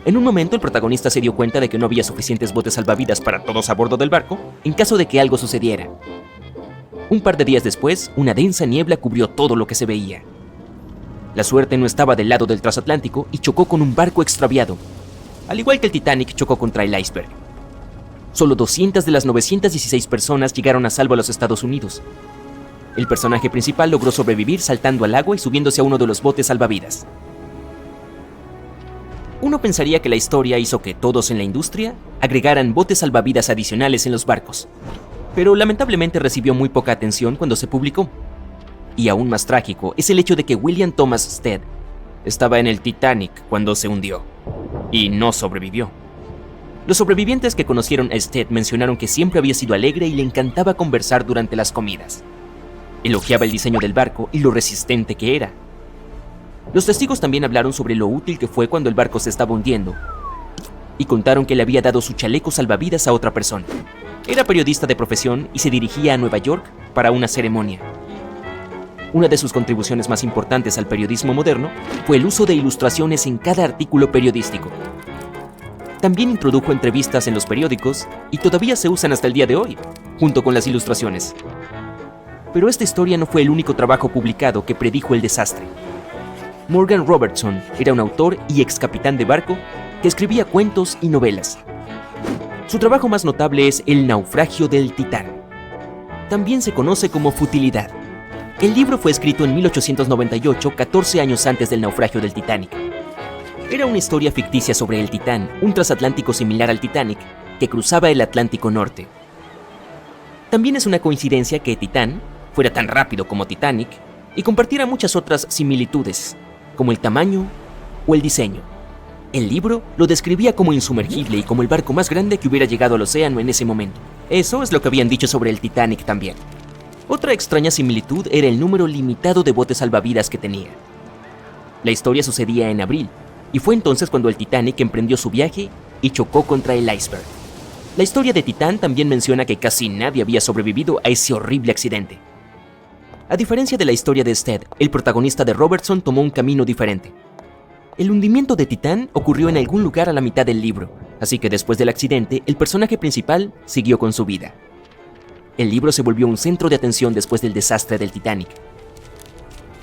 En un momento, el protagonista se dio cuenta de que no había suficientes botes salvavidas para todos a bordo del barco en caso de que algo sucediera. Un par de días después, una densa niebla cubrió todo lo que se veía. La suerte no estaba del lado del transatlántico y chocó con un barco extraviado, al igual que el Titanic chocó contra el iceberg. Solo 200 de las 916 personas llegaron a salvo a los Estados Unidos. El personaje principal logró sobrevivir saltando al agua y subiéndose a uno de los botes salvavidas. Uno pensaría que la historia hizo que todos en la industria agregaran botes salvavidas adicionales en los barcos, pero lamentablemente recibió muy poca atención cuando se publicó. Y aún más trágico es el hecho de que William Thomas Stead estaba en el Titanic cuando se hundió, y no sobrevivió. Los sobrevivientes que conocieron a Stead mencionaron que siempre había sido alegre y le encantaba conversar durante las comidas. Elogiaba el diseño del barco y lo resistente que era. Los testigos también hablaron sobre lo útil que fue cuando el barco se estaba hundiendo y contaron que le había dado su chaleco salvavidas a otra persona. Era periodista de profesión y se dirigía a Nueva York para una ceremonia. Una de sus contribuciones más importantes al periodismo moderno fue el uso de ilustraciones en cada artículo periodístico. También introdujo entrevistas en los periódicos y todavía se usan hasta el día de hoy, junto con las ilustraciones. Pero esta historia no fue el único trabajo publicado que predijo el desastre. Morgan Robertson era un autor y ex capitán de barco que escribía cuentos y novelas. Su trabajo más notable es El naufragio del Titán. También se conoce como Futilidad. El libro fue escrito en 1898, 14 años antes del naufragio del Titanic. Era una historia ficticia sobre el Titán, un transatlántico similar al Titanic, que cruzaba el Atlántico Norte. También es una coincidencia que Titán fuera tan rápido como Titanic y compartiera muchas otras similitudes, como el tamaño o el diseño. El libro lo describía como insumergible y como el barco más grande que hubiera llegado al océano en ese momento. Eso es lo que habían dicho sobre el Titanic también. Otra extraña similitud era el número limitado de botes salvavidas que tenía. La historia sucedía en abril, y fue entonces cuando el Titanic emprendió su viaje y chocó contra el iceberg. La historia de Titán también menciona que casi nadie había sobrevivido a ese horrible accidente. A diferencia de la historia de Stead, el protagonista de Robertson tomó un camino diferente. El hundimiento de Titán ocurrió en algún lugar a la mitad del libro, así que después del accidente, el personaje principal siguió con su vida. El libro se volvió un centro de atención después del desastre del Titanic.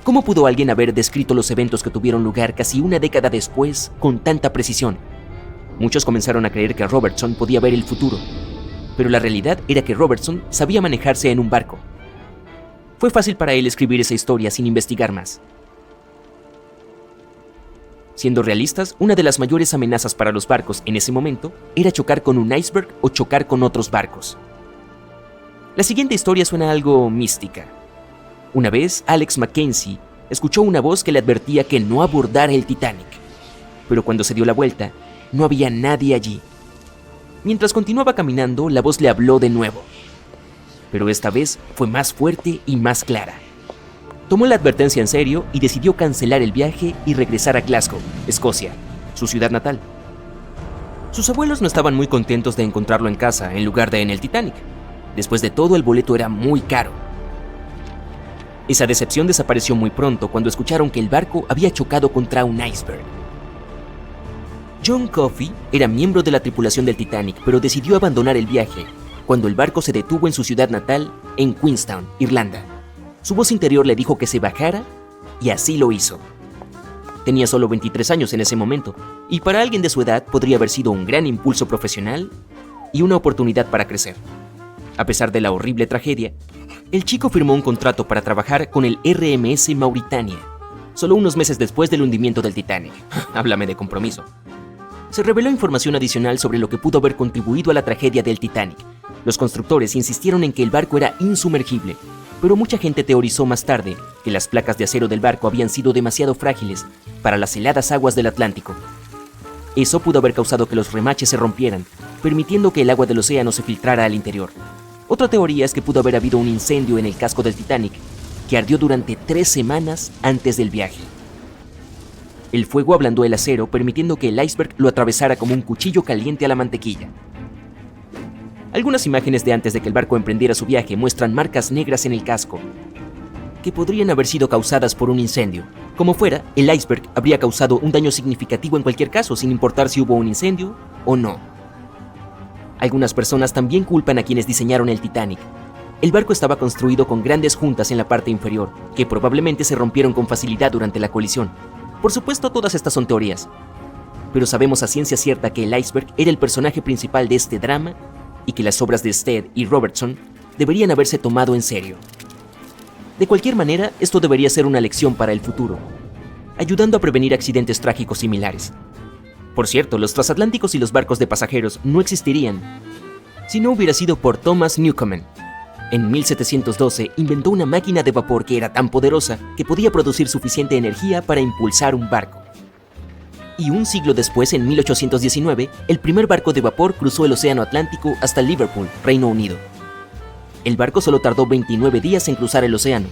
¿Cómo pudo alguien haber descrito los eventos que tuvieron lugar casi una década después con tanta precisión? Muchos comenzaron a creer que Robertson podía ver el futuro, pero la realidad era que Robertson sabía manejarse en un barco. Fue fácil para él escribir esa historia sin investigar más. Siendo realistas, una de las mayores amenazas para los barcos en ese momento era chocar con un iceberg o chocar con otros barcos. La siguiente historia suena algo mística. Una vez, Alex Mackenzie escuchó una voz que le advertía que no abordara el Titanic, pero cuando se dio la vuelta, no había nadie allí. Mientras continuaba caminando, la voz le habló de nuevo, pero esta vez fue más fuerte y más clara. Tomó la advertencia en serio y decidió cancelar el viaje y regresar a Glasgow, Escocia, su ciudad natal. Sus abuelos no estaban muy contentos de encontrarlo en casa en lugar de en el Titanic. Después de todo, el boleto era muy caro. Esa decepción desapareció muy pronto cuando escucharon que el barco había chocado contra un iceberg. John Coffey era miembro de la tripulación del Titanic, pero decidió abandonar el viaje cuando el barco se detuvo en su ciudad natal, en Queenstown, Irlanda. Su voz interior le dijo que se bajara y así lo hizo. Tenía solo 23 años en ese momento, y para alguien de su edad podría haber sido un gran impulso profesional y una oportunidad para crecer. A pesar de la horrible tragedia, el chico firmó un contrato para trabajar con el RMS Mauritania, solo unos meses después del hundimiento del Titanic. Háblame de compromiso. Se reveló información adicional sobre lo que pudo haber contribuido a la tragedia del Titanic. Los constructores insistieron en que el barco era insumergible, pero mucha gente teorizó más tarde que las placas de acero del barco habían sido demasiado frágiles para las heladas aguas del Atlántico. Eso pudo haber causado que los remaches se rompieran, permitiendo que el agua del océano se filtrara al interior. Otra teoría es que pudo haber habido un incendio en el casco del Titanic, que ardió durante 3 semanas antes del viaje. El fuego ablandó el acero, permitiendo que el iceberg lo atravesara como un cuchillo caliente a la mantequilla. Algunas imágenes de antes de que el barco emprendiera su viaje muestran marcas negras en el casco, que podrían haber sido causadas por un incendio. Como fuera, el iceberg habría causado un daño significativo en cualquier caso, sin importar si hubo un incendio o no. Algunas personas también culpan a quienes diseñaron el Titanic. El barco estaba construido con grandes juntas en la parte inferior, que probablemente se rompieron con facilidad durante la colisión. Por supuesto, todas estas son teorías, pero sabemos a ciencia cierta que el iceberg era el personaje principal de este drama y que las obras de Stead y Robertson deberían haberse tomado en serio. De cualquier manera, esto debería ser una lección para el futuro, ayudando a prevenir accidentes trágicos similares. Por cierto, los transatlánticos y los barcos de pasajeros no existirían si no hubiera sido por Thomas Newcomen. En 1712 inventó una máquina de vapor que era tan poderosa que podía producir suficiente energía para impulsar un barco. Y un siglo después, en 1819, el primer barco de vapor cruzó el Océano Atlántico hasta Liverpool, Reino Unido. El barco solo tardó 29 días en cruzar el océano.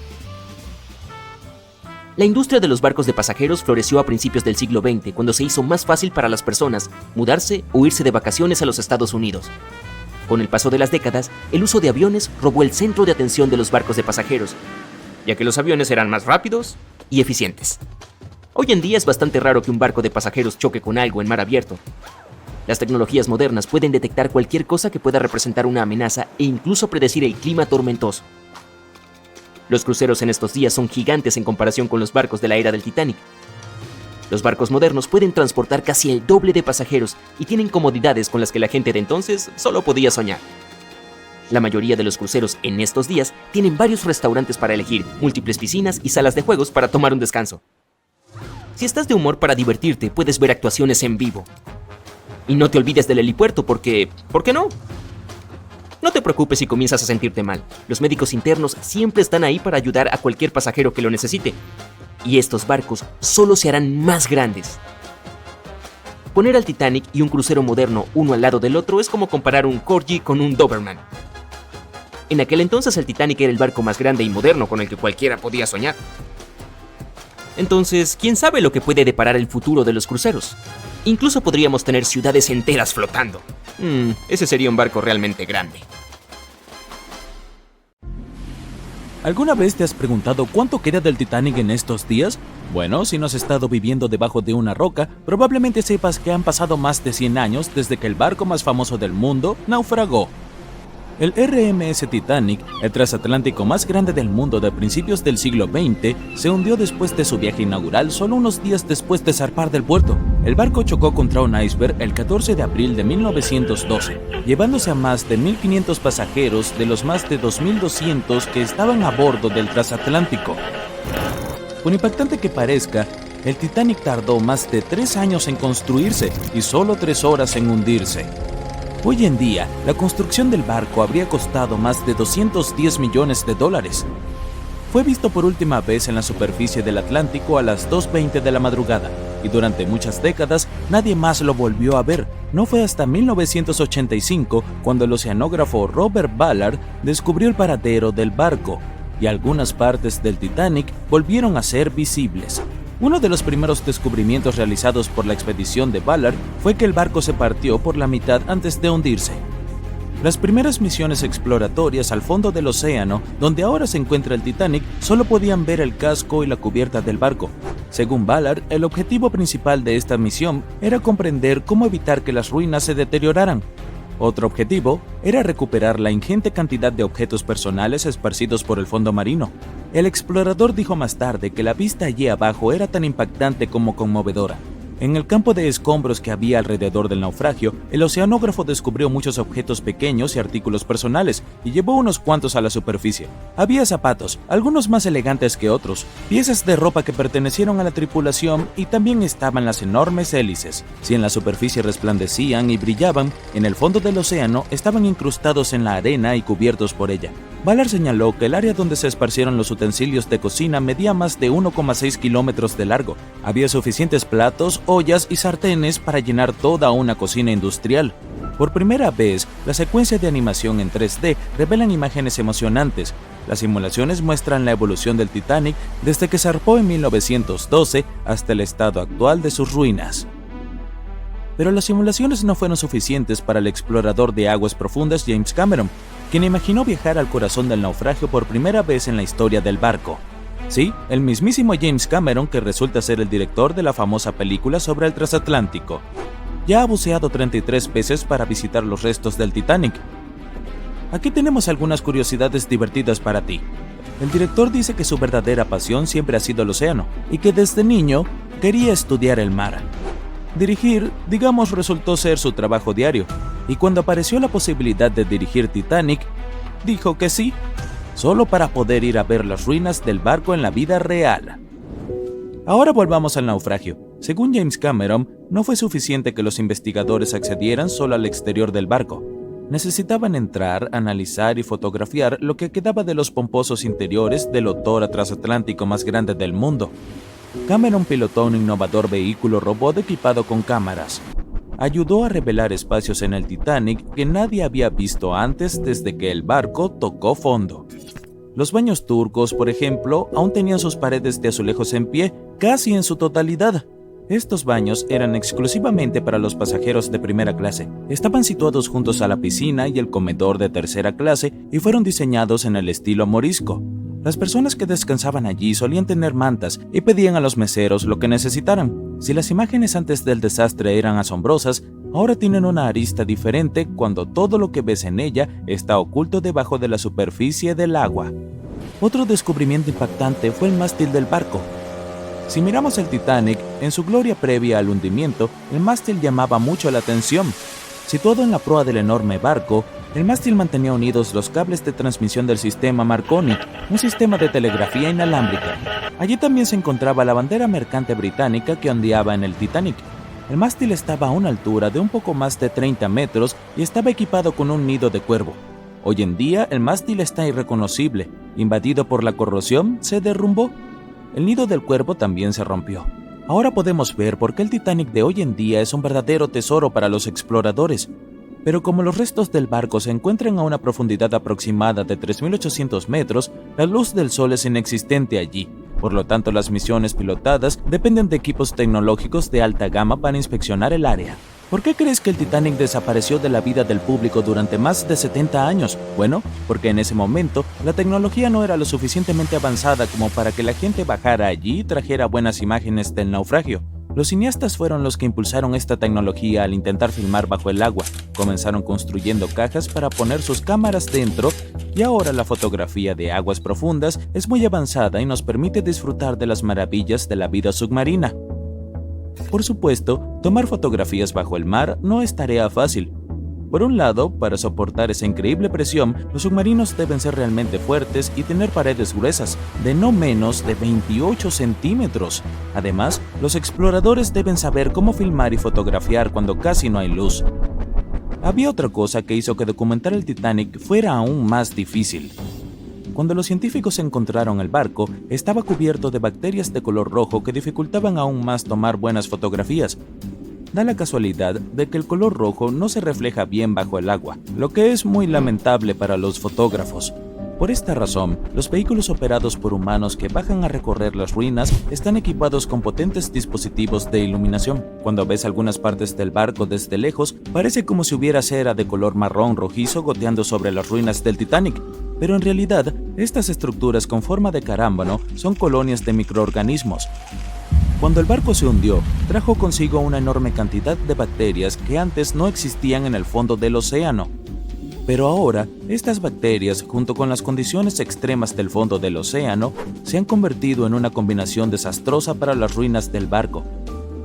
La industria de los barcos de pasajeros floreció a principios del siglo XX, cuando se hizo más fácil para las personas mudarse o irse de vacaciones a los Estados Unidos. Con el paso de las décadas, el uso de aviones robó el centro de atención de los barcos de pasajeros, ya que los aviones eran más rápidos y eficientes. Hoy en día es bastante raro que un barco de pasajeros choque con algo en mar abierto. Las tecnologías modernas pueden detectar cualquier cosa que pueda representar una amenaza e incluso predecir el clima tormentoso. Los cruceros en estos días son gigantes en comparación con los barcos de la era del Titanic. Los barcos modernos pueden transportar casi el doble de pasajeros y tienen comodidades con las que la gente de entonces solo podía soñar. La mayoría de los cruceros en estos días tienen varios restaurantes para elegir, múltiples piscinas y salas de juegos para tomar un descanso. Si estás de humor para divertirte, puedes ver actuaciones en vivo. Y no te olvides del helipuerto porque... ¿por qué no? No te preocupes si comienzas a sentirte mal. Los médicos internos siempre están ahí para ayudar a cualquier pasajero que lo necesite. Y estos barcos solo se harán más grandes. Poner al Titanic y un crucero moderno uno al lado del otro es como comparar un Corgi con un Doberman. En aquel entonces el Titanic era el barco más grande y moderno con el que cualquiera podía soñar. Entonces, ¿quién sabe lo que puede deparar el futuro de los cruceros? Incluso podríamos tener ciudades enteras flotando. Ese sería un barco realmente grande. ¿Alguna vez te has preguntado cuánto queda del Titanic en estos días? Bueno, si no has estado viviendo debajo de una roca, probablemente sepas que han pasado más de 100 años desde que el barco más famoso del mundo naufragó. El RMS Titanic, el transatlántico más grande del mundo de principios del siglo XX, se hundió después de su viaje inaugural solo unos días después de zarpar del puerto. El barco chocó contra un iceberg el 14 de abril de 1912, llevándose a más de 1.500 pasajeros de los más de 2.200 que estaban a bordo del transatlántico. Por impactante que parezca, el Titanic tardó más de 3 años en construirse y solo 3 horas en hundirse. Hoy en día, la construcción del barco habría costado más de $210 millones. Fue visto por última vez en la superficie del Atlántico a las 2:20 de la madrugada, y durante muchas décadas nadie más lo volvió a ver. No fue hasta 1985 cuando el oceanógrafo Robert Ballard descubrió el paradero del barco, y algunas partes del Titanic volvieron a ser visibles. Uno de los primeros descubrimientos realizados por la expedición de Ballard fue que el barco se partió por la mitad antes de hundirse. Las primeras misiones exploratorias al fondo del océano, donde ahora se encuentra el Titanic, solo podían ver el casco y la cubierta del barco. Según Ballard, el objetivo principal de esta misión era comprender cómo evitar que las ruinas se deterioraran. Otro objetivo era recuperar la ingente cantidad de objetos personales esparcidos por el fondo marino. El explorador dijo más tarde que la vista allí abajo era tan impactante como conmovedora. En el campo de escombros que había alrededor del naufragio, el oceanógrafo descubrió muchos objetos pequeños y artículos personales, y llevó unos cuantos a la superficie. Había zapatos, algunos más elegantes que otros, piezas de ropa que pertenecieron a la tripulación, y también estaban las enormes hélices. Si en la superficie resplandecían y brillaban, en el fondo del océano estaban incrustados en la arena y cubiertos por ella. Ballard señaló que el área donde se esparcieron los utensilios de cocina medía más de 1,6 kilómetros de largo. Había suficientes platos, ollas y sartenes para llenar toda una cocina industrial. Por primera vez, la secuencia de animación en 3D revelan imágenes emocionantes. Las simulaciones muestran la evolución del Titanic desde que zarpó en 1912 hasta el estado actual de sus ruinas. Pero las simulaciones no fueron suficientes para el explorador de aguas profundas James Cameron, quien imaginó viajar al corazón del naufragio por primera vez en la historia del barco. Sí, el mismísimo James Cameron, que resulta ser el director de la famosa película sobre el transatlántico. Ya ha buceado 33 veces para visitar los restos del Titanic. Aquí tenemos algunas curiosidades divertidas para ti. El director dice que su verdadera pasión siempre ha sido el océano, y que desde niño quería estudiar el mar. Dirigir, digamos, resultó ser su trabajo diario, y cuando apareció la posibilidad de dirigir Titanic, dijo que sí, solo para poder ir a ver las ruinas del barco en la vida real. Ahora volvamos al naufragio. Según James Cameron, no fue suficiente que los investigadores accedieran solo al exterior del barco. Necesitaban entrar, analizar y fotografiar lo que quedaba de los pomposos interiores del otrora transatlántico más grande del mundo. Cameron pilotó un innovador vehículo robot equipado con cámaras. Ayudó a revelar espacios en el Titanic que nadie había visto antes desde que el barco tocó fondo. Los baños turcos, por ejemplo, aún tenían sus paredes de azulejos en pie, casi en su totalidad. Estos baños eran exclusivamente para los pasajeros de primera clase. Estaban situados juntos a la piscina y el comedor de tercera clase y fueron diseñados en el estilo morisco. Las personas que descansaban allí solían tener mantas y pedían a los meseros lo que necesitaran. Si las imágenes antes del desastre eran asombrosas, ahora tienen una arista diferente cuando todo lo que ves en ella está oculto debajo de la superficie del agua. Otro descubrimiento impactante fue el mástil del barco. Si miramos el Titanic, en su gloria previa al hundimiento, el mástil llamaba mucho la atención. Situado en la proa del enorme barco, el mástil mantenía unidos los cables de transmisión del sistema Marconi, un sistema de telegrafía inalámbrica. Allí también se encontraba la bandera mercante británica que ondeaba en el Titanic. El mástil estaba a una altura de un poco más de 30 metros y estaba equipado con un nido de cuervo. Hoy en día, el mástil está irreconocible. Invadido por la corrosión, se derrumbó. El nido del cuervo también se rompió. Ahora podemos ver por qué el Titanic de hoy en día es un verdadero tesoro para los exploradores. Pero como los restos del barco se encuentran a una profundidad aproximada de 3.800 metros, la luz del sol es inexistente allí. Por lo tanto, las misiones pilotadas dependen de equipos tecnológicos de alta gama para inspeccionar el área. ¿Por qué crees que el Titanic desapareció de la vida del público durante más de 70 años? Bueno, porque en ese momento la tecnología no era lo suficientemente avanzada como para que la gente bajara allí y trajera buenas imágenes del naufragio. Los cineastas fueron los que impulsaron esta tecnología al intentar filmar bajo el agua. Comenzaron construyendo cajas para poner sus cámaras dentro y ahora la fotografía de aguas profundas es muy avanzada y nos permite disfrutar de las maravillas de la vida submarina. Por supuesto, tomar fotografías bajo el mar no es tarea fácil. Por un lado, para soportar esa increíble presión, los submarinos deben ser realmente fuertes y tener paredes gruesas, de no menos de 28 centímetros. Además, los exploradores deben saber cómo filmar y fotografiar cuando casi no hay luz. Había otra cosa que hizo que documentar el Titanic fuera aún más difícil. Cuando los científicos encontraron el barco, estaba cubierto de bacterias de color rojo que dificultaban aún más tomar buenas fotografías. Da la casualidad de que el color rojo no se refleja bien bajo el agua, lo que es muy lamentable para los fotógrafos. Por esta razón, los vehículos operados por humanos que bajan a recorrer las ruinas están equipados con potentes dispositivos de iluminación. Cuando ves algunas partes del barco desde lejos, parece como si hubiera cera de color marrón rojizo goteando sobre las ruinas del Titanic. Pero en realidad, estas estructuras con forma de carámbano son colonias de microorganismos. Cuando el barco se hundió, trajo consigo una enorme cantidad de bacterias que antes no existían en el fondo del océano. Pero ahora, estas bacterias, junto con las condiciones extremas del fondo del océano, se han convertido en una combinación desastrosa para las ruinas del barco.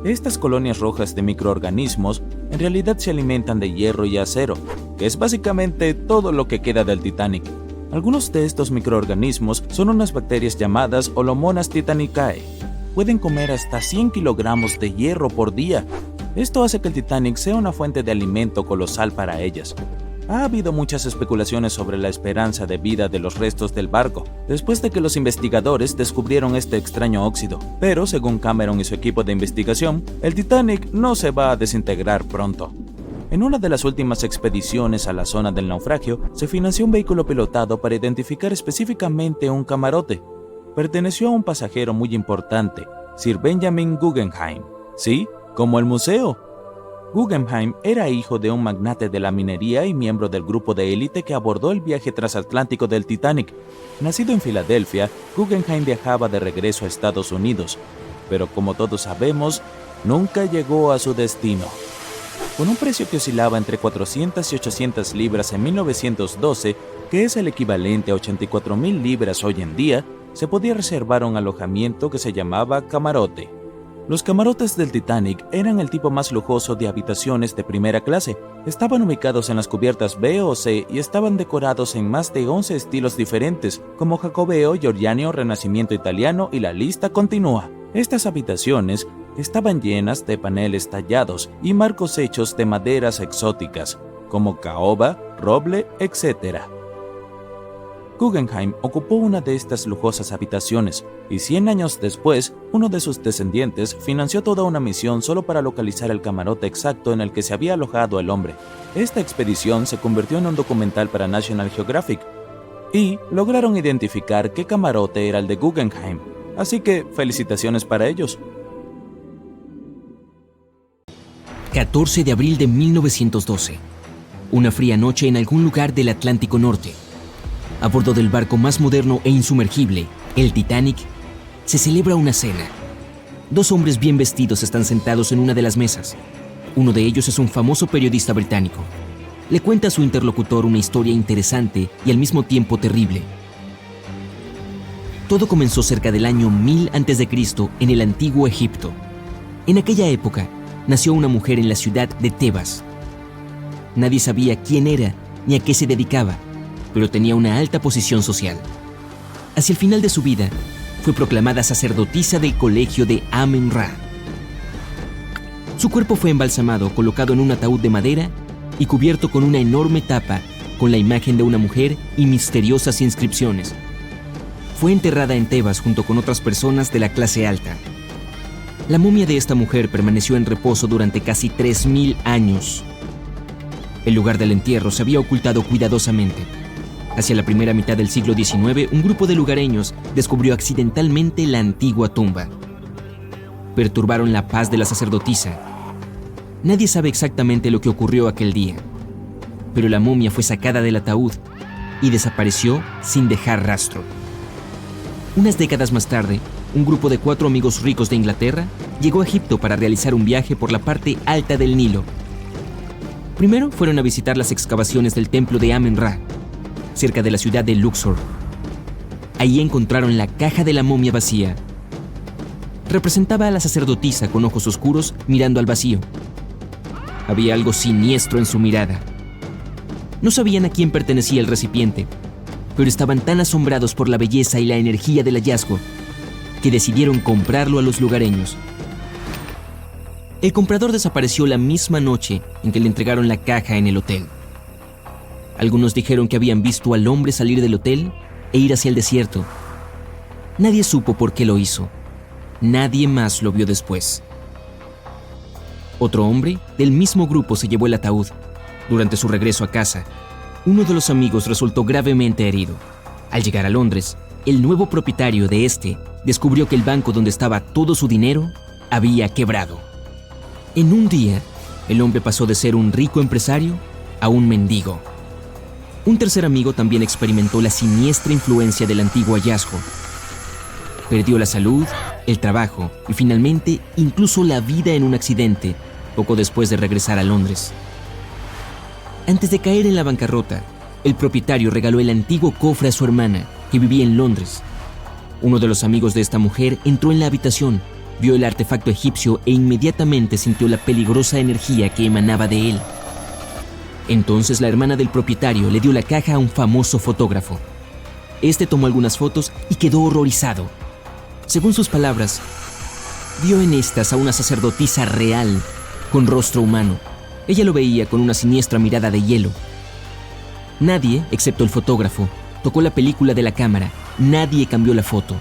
Estas colonias rojas de microorganismos en realidad se alimentan de hierro y acero, que es básicamente todo lo que queda del Titanic. Algunos de estos microorganismos son unas bacterias llamadas Holomonas titanicae. Pueden comer hasta 100 kilogramos de hierro por día. Esto hace que el Titanic sea una fuente de alimento colosal para ellas. Ha habido muchas especulaciones sobre la esperanza de vida de los restos del barco, después de que los investigadores descubrieron este extraño óxido. Pero, según Cameron y su equipo de investigación, el Titanic no se va a desintegrar pronto. En una de las últimas expediciones a la zona del naufragio, se financió un vehículo pilotado para identificar específicamente un camarote. Perteneció a un pasajero muy importante, Sir Benjamin Guggenheim. Sí, como el museo. Guggenheim era hijo de un magnate de la minería y miembro del grupo de élite que abordó el viaje transatlántico del Titanic. Nacido en Filadelfia, Guggenheim viajaba de regreso a Estados Unidos, pero como todos sabemos, nunca llegó a su destino. Con un precio que oscilaba entre 400 y 800 libras en 1912, que es el equivalente a 84,000 libras hoy en día, se podía reservar un alojamiento que se llamaba camarote. Los camarotes del Titanic eran el tipo más lujoso de habitaciones de primera clase. Estaban ubicados en las cubiertas B o C y estaban decorados en más de 11 estilos diferentes, como jacobeo, georgiano, renacimiento italiano y la lista continúa. Estas habitaciones estaban llenas de paneles tallados y marcos hechos de maderas exóticas, como caoba, roble, etc. Guggenheim ocupó una de estas lujosas habitaciones y 100 años después, uno de sus descendientes financió toda una misión solo para localizar el camarote exacto en el que se había alojado el hombre. Esta expedición se convirtió en un documental para National Geographic y lograron identificar qué camarote era el de Guggenheim. Así que, felicitaciones para ellos. 14 de abril de 1912. Una fría noche en algún lugar del Atlántico Norte. A bordo del barco más moderno e insumergible, el Titanic, se celebra una cena. 2 hombres bien vestidos están sentados en una de las mesas. Uno de ellos es un famoso periodista británico. Le cuenta a su interlocutor una historia interesante y al mismo tiempo terrible. Todo comenzó cerca del año 1000 a.C. en el antiguo Egipto. En aquella época, nació una mujer en la ciudad de Tebas. Nadie sabía quién era ni a qué se dedicaba, pero tenía una alta posición social. Hacia el final de su vida, fue proclamada sacerdotisa del colegio de Amen-Ra. Su cuerpo fue embalsamado, colocado en un ataúd de madera y cubierto con una enorme tapa con la imagen de una mujer y misteriosas inscripciones. Fue enterrada en Tebas junto con otras personas de la clase alta. La momia de esta mujer permaneció en reposo durante casi 3000 años. El lugar del entierro se había ocultado cuidadosamente. Hacia la primera mitad del siglo XIX, un grupo de lugareños descubrió accidentalmente la antigua tumba. Perturbaron la paz de la sacerdotisa. Nadie sabe exactamente lo que ocurrió aquel día, pero la momia fue sacada del ataúd y desapareció sin dejar rastro. Unas décadas más tarde, un grupo de 4 amigos ricos de Inglaterra llegó a Egipto para realizar un viaje por la parte alta del Nilo. Primero fueron a visitar las excavaciones del templo de Amen-Ra, cerca de la ciudad de Luxor. Ahí encontraron la caja de la momia vacía. Representaba a la sacerdotisa con ojos oscuros mirando al vacío. Había algo siniestro en su mirada. No sabían a quién pertenecía el recipiente, pero estaban tan asombrados por la belleza y la energía del hallazgo que decidieron comprarlo a los lugareños. El comprador desapareció la misma noche en que le entregaron la caja en el hotel. Algunos dijeron que habían visto al hombre salir del hotel e ir hacia el desierto. Nadie supo por qué lo hizo. Nadie más lo vio después. Otro hombre del mismo grupo se llevó el ataúd. Durante su regreso a casa, uno de los amigos resultó gravemente herido. Al llegar a Londres, el nuevo propietario de este descubrió que el banco donde estaba todo su dinero había quebrado. En un día, el hombre pasó de ser un rico empresario a un mendigo. Un tercer amigo también experimentó la siniestra influencia del antiguo hallazgo. Perdió la salud, el trabajo y finalmente incluso la vida en un accidente poco después de regresar a Londres. Antes de caer en la bancarrota, el propietario regaló el antiguo cofre a su hermana, que vivía en Londres. Uno de los amigos de esta mujer entró en la habitación, vio el artefacto egipcio e inmediatamente sintió la peligrosa energía que emanaba de él. Entonces la hermana del propietario le dio la caja a un famoso fotógrafo. Este tomó algunas fotos y quedó horrorizado. Según sus palabras, vio en estas a una sacerdotisa real, con rostro humano. Ella lo veía con una siniestra mirada de hielo. Nadie, excepto el fotógrafo, tocó la película de la cámara. Nadie cambió la foto.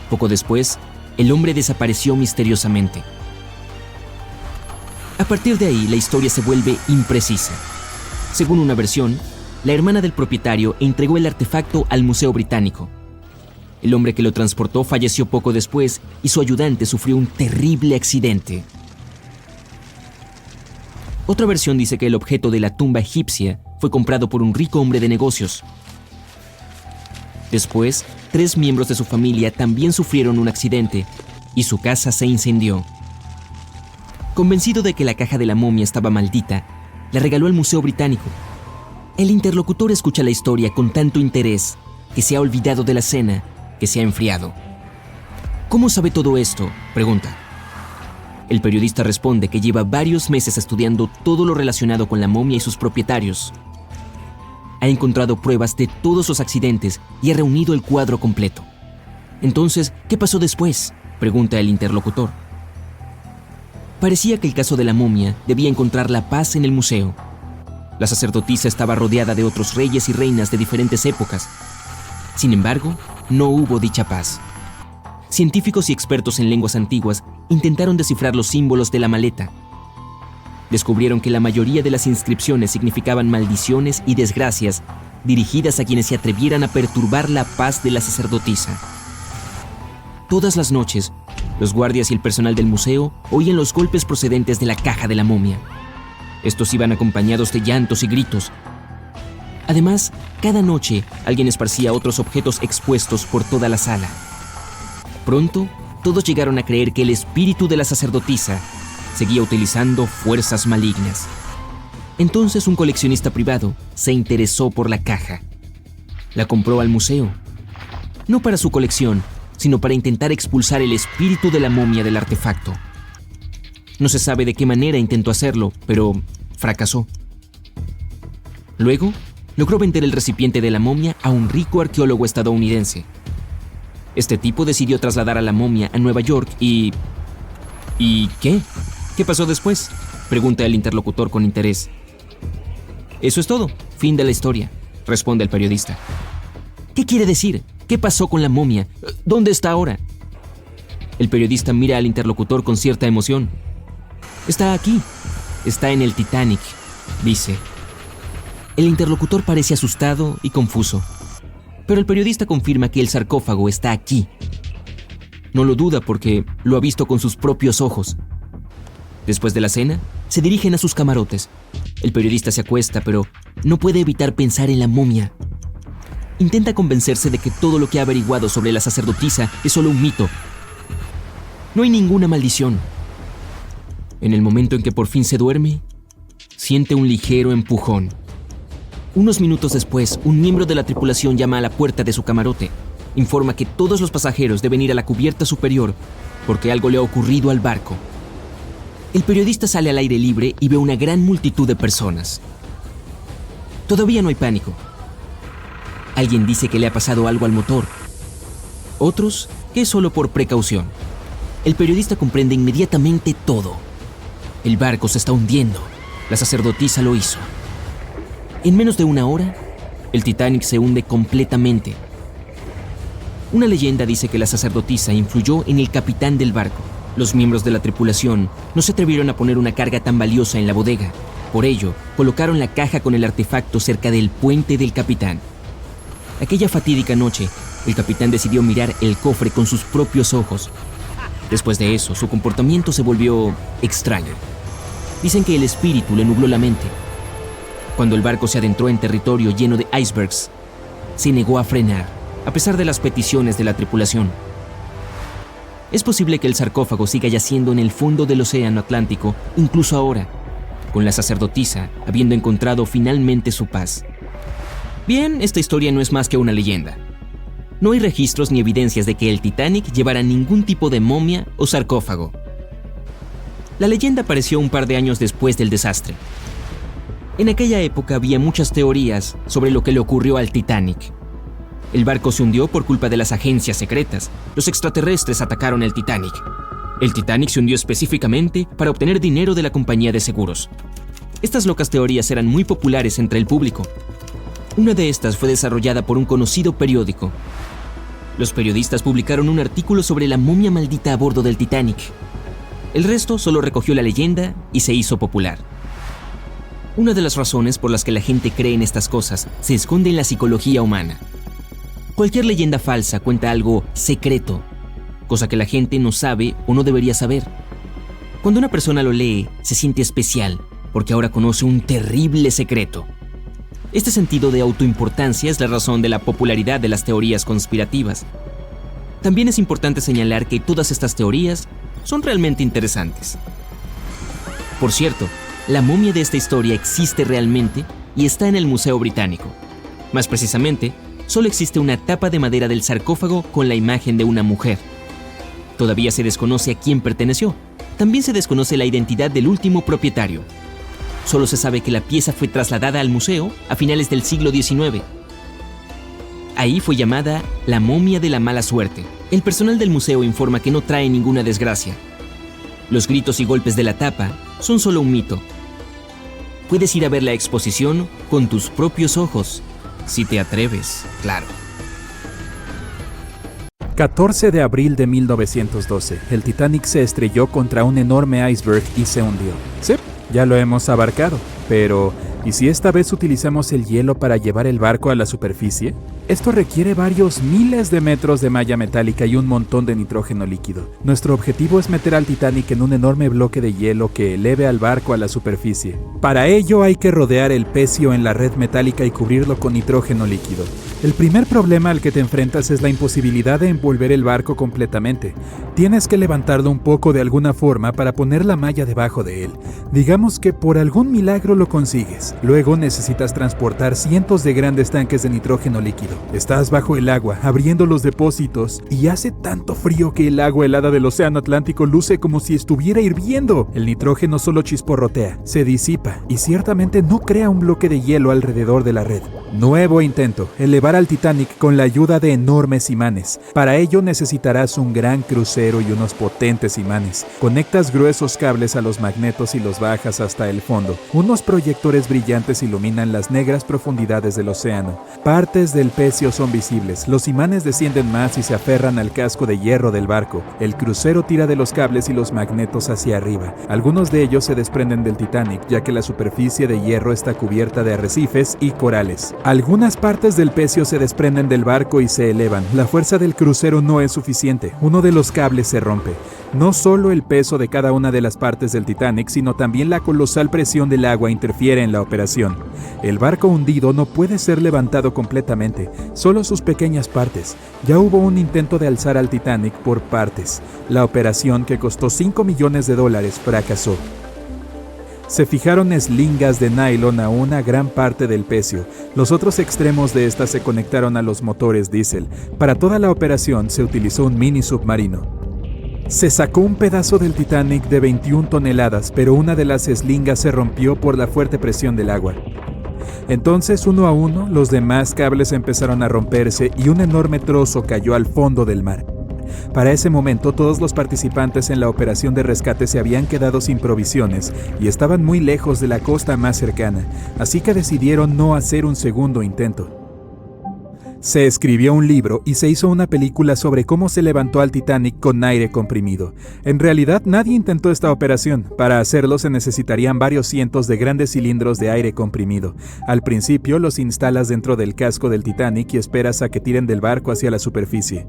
Poco después, el hombre desapareció misteriosamente. A partir de ahí, la historia se vuelve imprecisa. Según una versión, la hermana del propietario entregó el artefacto al Museo Británico. El hombre que lo transportó falleció poco después y su ayudante sufrió un terrible accidente. Otra versión dice que el objeto de la tumba egipcia fue comprado por un rico hombre de negocios. Después, 3 miembros de su familia también sufrieron un accidente y su casa se incendió. Convencido de que la caja de la momia estaba maldita, la regaló al Museo Británico. El interlocutor escucha la historia con tanto interés que se ha olvidado de la cena, que se ha enfriado. ¿Cómo sabe todo esto?, pregunta. El periodista responde que lleva varios meses estudiando todo lo relacionado con la momia y sus propietarios. Ha encontrado pruebas de todos los accidentes y ha reunido el cuadro completo. Entonces, ¿qué pasó después?, pregunta el interlocutor. Parecía que el caso de la momia debía encontrar la paz en el museo. La sacerdotisa estaba rodeada de otros reyes y reinas de diferentes épocas, Sin embargo, no hubo dicha paz. Científicos y expertos en lenguas antiguas intentaron descifrar los símbolos de la maleta. Descubrieron que la mayoría de las inscripciones significaban maldiciones y desgracias dirigidas a quienes se atrevieran a perturbar la paz de la sacerdotisa. Todas las noches, los guardias y el personal del museo oían los golpes procedentes de la caja de la momia. Estos iban acompañados de llantos y gritos. Además, cada noche alguien esparcía otros objetos expuestos por toda la sala. Pronto, todos llegaron a creer que el espíritu de la sacerdotisa seguía utilizando fuerzas malignas. Entonces un coleccionista privado se interesó por la caja. La compró al museo, no para su colección, sino para intentar expulsar el espíritu de la momia del artefacto. No se sabe de qué manera intentó hacerlo, pero fracasó. Luego, logró vender el recipiente de la momia a un rico arqueólogo estadounidense. Este tipo decidió trasladar a la momia a Nueva York y... ¿Y qué? ¿Qué pasó después?, pregunta el interlocutor con interés. Eso es todo, fin de la historia, responde el periodista. ¿Qué quiere decir? ¿Qué pasó con la momia? ¿Dónde está ahora? El periodista mira al interlocutor con cierta emoción. Está aquí, está en el Titanic, dice. El interlocutor parece asustado y confuso, pero el periodista confirma que el sarcófago está aquí. No lo duda porque lo ha visto con sus propios ojos. Después de la cena, se dirigen a sus camarotes. El periodista se acuesta, pero no puede evitar pensar en la momia. Intenta convencerse de que todo lo que ha averiguado sobre la sacerdotisa es solo un mito. No hay ninguna maldición. En el momento en que por fin se duerme, siente un ligero empujón. Unos minutos después, un miembro de la tripulación llama a la puerta de su camarote. Informa que todos los pasajeros deben ir a la cubierta superior porque algo le ha ocurrido al barco. El periodista sale al aire libre y ve una gran multitud de personas. Todavía no hay pánico. Alguien dice que le ha pasado algo al motor. Otros que es solo por precaución. El periodista comprende inmediatamente todo. El barco se está hundiendo. La sacerdotisa lo hizo. En menos de una hora, el Titanic se hunde completamente. Una leyenda dice que la sacerdotisa influyó en el capitán del barco. Los miembros de la tripulación no se atrevieron a poner una carga tan valiosa en la bodega. Por ello, colocaron la caja con el artefacto cerca del puente del capitán. Aquella fatídica noche, el capitán decidió mirar el cofre con sus propios ojos. Después de eso, su comportamiento se volvió extraño. Dicen que el espíritu le nubló la mente. Cuando el barco se adentró en territorio lleno de icebergs, se negó a frenar, a pesar de las peticiones de la tripulación. Es posible que el sarcófago siga yaciendo en el fondo del océano Atlántico, incluso ahora, con la sacerdotisa habiendo encontrado finalmente su paz. Bien, esta historia no es más que una leyenda. No hay registros ni evidencias de que el Titanic llevara ningún tipo de momia o sarcófago. La leyenda apareció un par de años después del desastre. En aquella época había muchas teorías sobre lo que le ocurrió al Titanic. El barco se hundió por culpa de las agencias secretas. Los extraterrestres atacaron el Titanic. El Titanic se hundió específicamente para obtener dinero de la compañía de seguros. Estas locas teorías eran muy populares entre el público. Una de estas fue desarrollada por un conocido periódico. Los periodistas publicaron un artículo sobre la momia maldita a bordo del Titanic. El resto solo recogió la leyenda y se hizo popular. Una de las razones por las que la gente cree en estas cosas se esconde en la psicología humana. Cualquier leyenda falsa cuenta algo secreto, cosa que la gente no sabe o no debería saber. Cuando una persona lo lee, se siente especial, porque ahora conoce un terrible secreto. Este sentido de autoimportancia es la razón de la popularidad de las teorías conspirativas. También es importante señalar que todas estas teorías son realmente interesantes. Por cierto, la momia de esta historia existe realmente y está en el Museo Británico. Más precisamente, solo existe una tapa de madera del sarcófago con la imagen de una mujer. Todavía se desconoce a quién perteneció. También se desconoce la identidad del último propietario. Solo se sabe que la pieza fue trasladada al museo a finales del siglo XIX. Ahí fue llamada la momia de la mala suerte. El personal del museo informa que no trae ninguna desgracia. Los gritos y golpes de la tapa son solo un mito. Puedes ir a ver la exposición con tus propios ojos, si te atreves, claro. 14 de abril de 1912, el Titanic se estrelló contra un enorme iceberg y se hundió. Sí, ya lo hemos abarcado, pero ¿y si esta vez utilizamos el hielo para llevar el barco a la superficie? Esto requiere varios miles de metros de malla metálica y un montón de nitrógeno líquido. Nuestro objetivo es meter al Titanic en un enorme bloque de hielo que eleve al barco a la superficie. Para ello hay que rodear el pecio en la red metálica y cubrirlo con nitrógeno líquido. El primer problema al que te enfrentas es la imposibilidad de envolver el barco completamente. Tienes que levantarlo un poco de alguna forma para poner la malla debajo de él. Digamos que por algún milagro lo consigues. Luego necesitas transportar cientos de grandes tanques de nitrógeno líquido. Estás bajo el agua, abriendo los depósitos, y hace tanto frío que el agua helada del océano Atlántico luce como si estuviera hirviendo. El nitrógeno solo chisporrotea, se disipa, y ciertamente no crea un bloque de hielo alrededor de la red. Nuevo intento, elevar al Titanic con la ayuda de enormes imanes. Para ello necesitarás un gran crucero y unos potentes imanes. Conectas gruesos cables a los magnetos y los bajas hasta el fondo. Unos proyectores brillantes iluminan las negras profundidades del océano. Partes del pecio son visibles. Los imanes descienden más y se aferran al casco de hierro del barco. El crucero tira de los cables y los magnetos hacia arriba. Algunos de ellos se desprenden del Titanic, ya que la superficie de hierro está cubierta de arrecifes y corales. Algunas partes del pecio se desprenden del barco y se elevan. La fuerza del crucero no es suficiente. Uno de los cables se rompe. No solo el peso de cada una de las partes del Titanic, sino también la colosal presión del agua interfiere en la operación. El barco hundido no puede ser levantado completamente, solo sus pequeñas partes. Ya hubo un intento de alzar al Titanic por partes. La operación, que costó $5 millones, fracasó. Se fijaron eslingas de nylon a una gran parte del pecio. Los otros extremos de esta se conectaron a los motores diésel. Para toda la operación se utilizó un mini submarino. Se sacó un pedazo del Titanic de 21 toneladas, pero una de las eslingas se rompió por la fuerte presión del agua. Entonces, uno a uno, los demás cables empezaron a romperse y un enorme trozo cayó al fondo del mar. Para ese momento, todos los participantes en la operación de rescate se habían quedado sin provisiones y estaban muy lejos de la costa más cercana, así que decidieron no hacer un segundo intento. Se escribió un libro y se hizo una película sobre cómo se levantó al Titanic con aire comprimido. En realidad, nadie intentó esta operación. Para hacerlo se necesitarían varios cientos de grandes cilindros de aire comprimido. Al principio los instalas dentro del casco del Titanic y esperas a que tiren del barco hacia la superficie.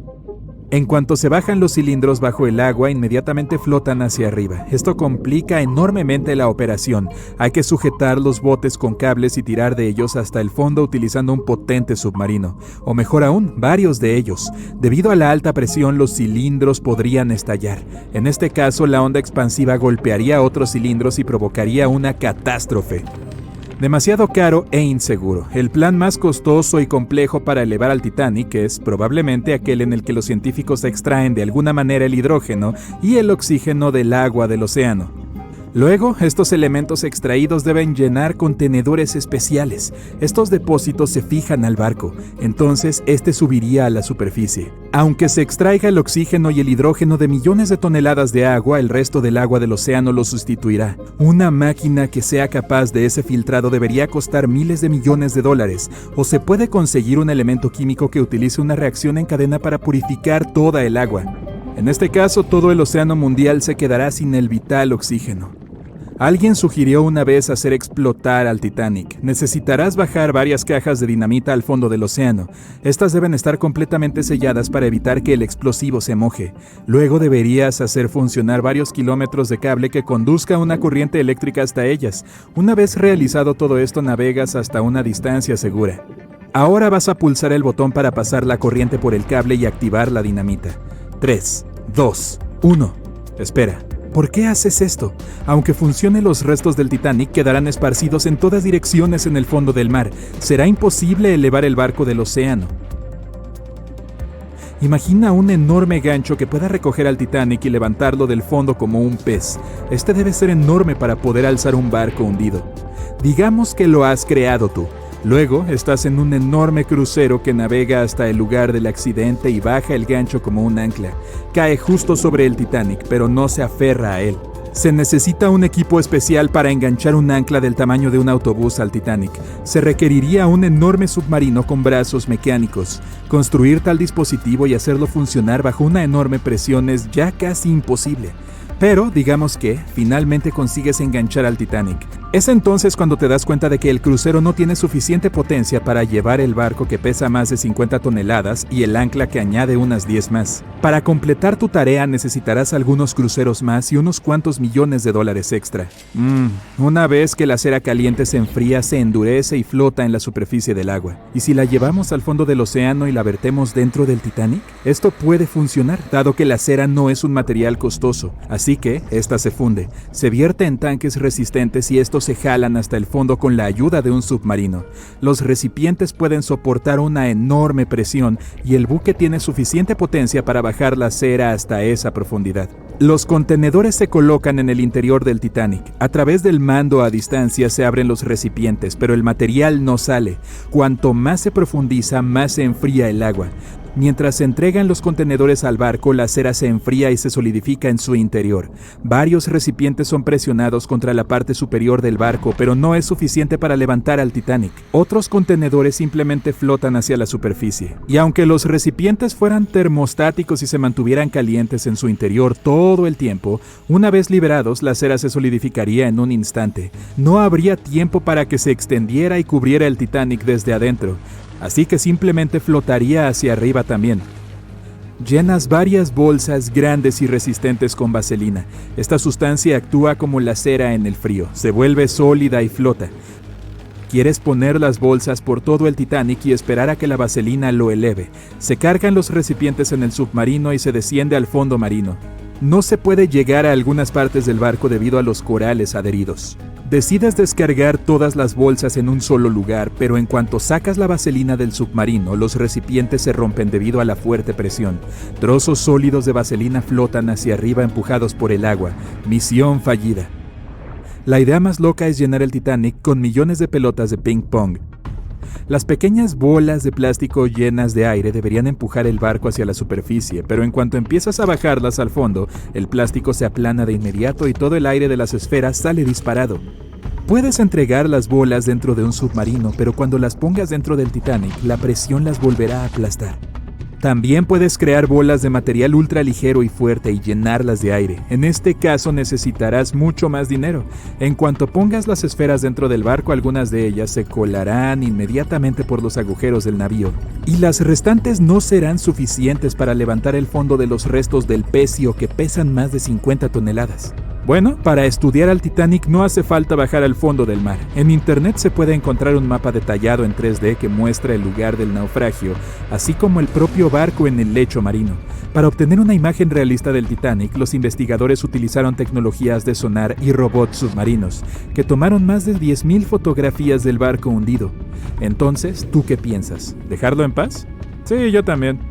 En cuanto se bajan los cilindros bajo el agua, inmediatamente flotan hacia arriba. Esto complica enormemente la operación. Hay que sujetar los botes con cables y tirar de ellos hasta el fondo utilizando un potente submarino. O mejor aún, varios de ellos. Debido a la alta presión, los cilindros podrían estallar. En este caso, la onda expansiva golpearía otros cilindros y provocaría una catástrofe. Demasiado caro e inseguro. El plan más costoso y complejo para elevar al Titanic es probablemente aquel en el que los científicos extraen de alguna manera el hidrógeno y el oxígeno del agua del océano. Luego, estos elementos extraídos deben llenar contenedores especiales. Estos depósitos se fijan al barco, entonces este subiría a la superficie. Aunque se extraiga el oxígeno y el hidrógeno de millones de toneladas de agua, el resto del agua del océano lo sustituirá. Una máquina que sea capaz de ese filtrado debería costar miles de millones de dólares, o se puede conseguir un elemento químico que utilice una reacción en cadena para purificar toda el agua. En este caso, todo el océano mundial se quedará sin el vital oxígeno. Alguien sugirió una vez hacer explotar al Titanic. Necesitarás bajar varias cajas de dinamita al fondo del océano. Estas deben estar completamente selladas para evitar que el explosivo se moje. Luego deberías hacer funcionar varios kilómetros de cable que conduzca una corriente eléctrica hasta ellas. Una vez realizado todo esto, navegas hasta una distancia segura. Ahora vas a pulsar el botón para pasar la corriente por el cable y activar la dinamita. 3, 2, 1. Espera. ¿Por qué haces esto? Aunque funcione, los restos del Titanic quedarán esparcidos en todas direcciones en el fondo del mar. Será imposible elevar el barco del océano. Imagina un enorme gancho que pueda recoger al Titanic y levantarlo del fondo como un pez. Este debe ser enorme para poder alzar un barco hundido. Digamos que lo has creado tú. Luego, estás en un enorme crucero que navega hasta el lugar del accidente y baja el gancho como un ancla. Cae justo sobre el Titanic, pero no se aferra a él. Se necesita un equipo especial para enganchar un ancla del tamaño de un autobús al Titanic. Se requeriría un enorme submarino con brazos mecánicos. Construir tal dispositivo y hacerlo funcionar bajo una enorme presión es ya casi imposible. Pero, digamos que, finalmente consigues enganchar al Titanic. Es entonces cuando te das cuenta de que el crucero no tiene suficiente potencia para llevar el barco que pesa más de 50 toneladas y el ancla que añade unas 10 más. Para completar tu tarea necesitarás algunos cruceros más y unos cuantos millones de dólares extra. Una vez que la cera caliente se enfría, se endurece y flota en la superficie del agua. ¿Y si la llevamos al fondo del océano y la vertemos dentro del Titanic? Esto puede funcionar, dado que la cera no es un material costoso. Así que, esta se funde, se vierte en tanques resistentes y estos se jalan hasta el fondo con la ayuda de un submarino. Los recipientes pueden soportar una enorme presión y el buque tiene suficiente potencia para bajar la cera hasta esa profundidad. Los contenedores se colocan en el interior del Titanic. A través del mando a distancia se abren los recipientes, pero el material no sale. Cuanto más se profundiza, más se enfría el agua. Mientras se entregan los contenedores al barco, la cera se enfría y se solidifica en su interior. Varios recipientes son presionados contra la parte superior del barco, pero no es suficiente para levantar al Titanic. Otros contenedores simplemente flotan hacia la superficie. Y aunque los recipientes fueran termostáticos y se mantuvieran calientes en su interior todo el tiempo, una vez liberados, la cera se solidificaría en un instante. No habría tiempo para que se extendiera y cubriera el Titanic desde adentro. Así que simplemente flotaría hacia arriba también. Llenas varias bolsas grandes y resistentes con vaselina. Esta sustancia actúa como la cera en el frío, se vuelve sólida y flota. Quieres poner las bolsas por todo el Titanic y esperar a que la vaselina lo eleve. Se cargan los recipientes en el submarino y se desciende al fondo marino. No se puede llegar a algunas partes del barco debido a los corales adheridos. Decides descargar todas las bolsas en un solo lugar, pero en cuanto sacas la vaselina del submarino, los recipientes se rompen debido a la fuerte presión. Trozos sólidos de vaselina flotan hacia arriba empujados por el agua. Misión fallida. La idea más loca es llenar el Titanic con millones de pelotas de ping pong. Las pequeñas bolas de plástico llenas de aire deberían empujar el barco hacia la superficie, pero en cuanto empiezas a bajarlas al fondo, el plástico se aplana de inmediato y todo el aire de las esferas sale disparado. Puedes entregar las bolas dentro de un submarino, pero cuando las pongas dentro del Titanic, la presión las volverá a aplastar. También puedes crear bolas de material ultra ligero y fuerte y llenarlas de aire. En este caso necesitarás mucho más dinero. En cuanto pongas las esferas dentro del barco, algunas de ellas se colarán inmediatamente por los agujeros del navío. Y las restantes no serán suficientes para levantar el fondo de los restos del pecio que pesan más de 50 toneladas. Bueno, para estudiar al Titanic no hace falta bajar al fondo del mar. En internet se puede encontrar un mapa detallado en 3D que muestra el lugar del naufragio, así como el propio barco en el lecho marino. Para obtener una imagen realista del Titanic, los investigadores utilizaron tecnologías de sonar y robots submarinos, que tomaron más de 10.000 fotografías del barco hundido. Entonces, ¿tú qué piensas? ¿Dejarlo en paz? Sí, yo también.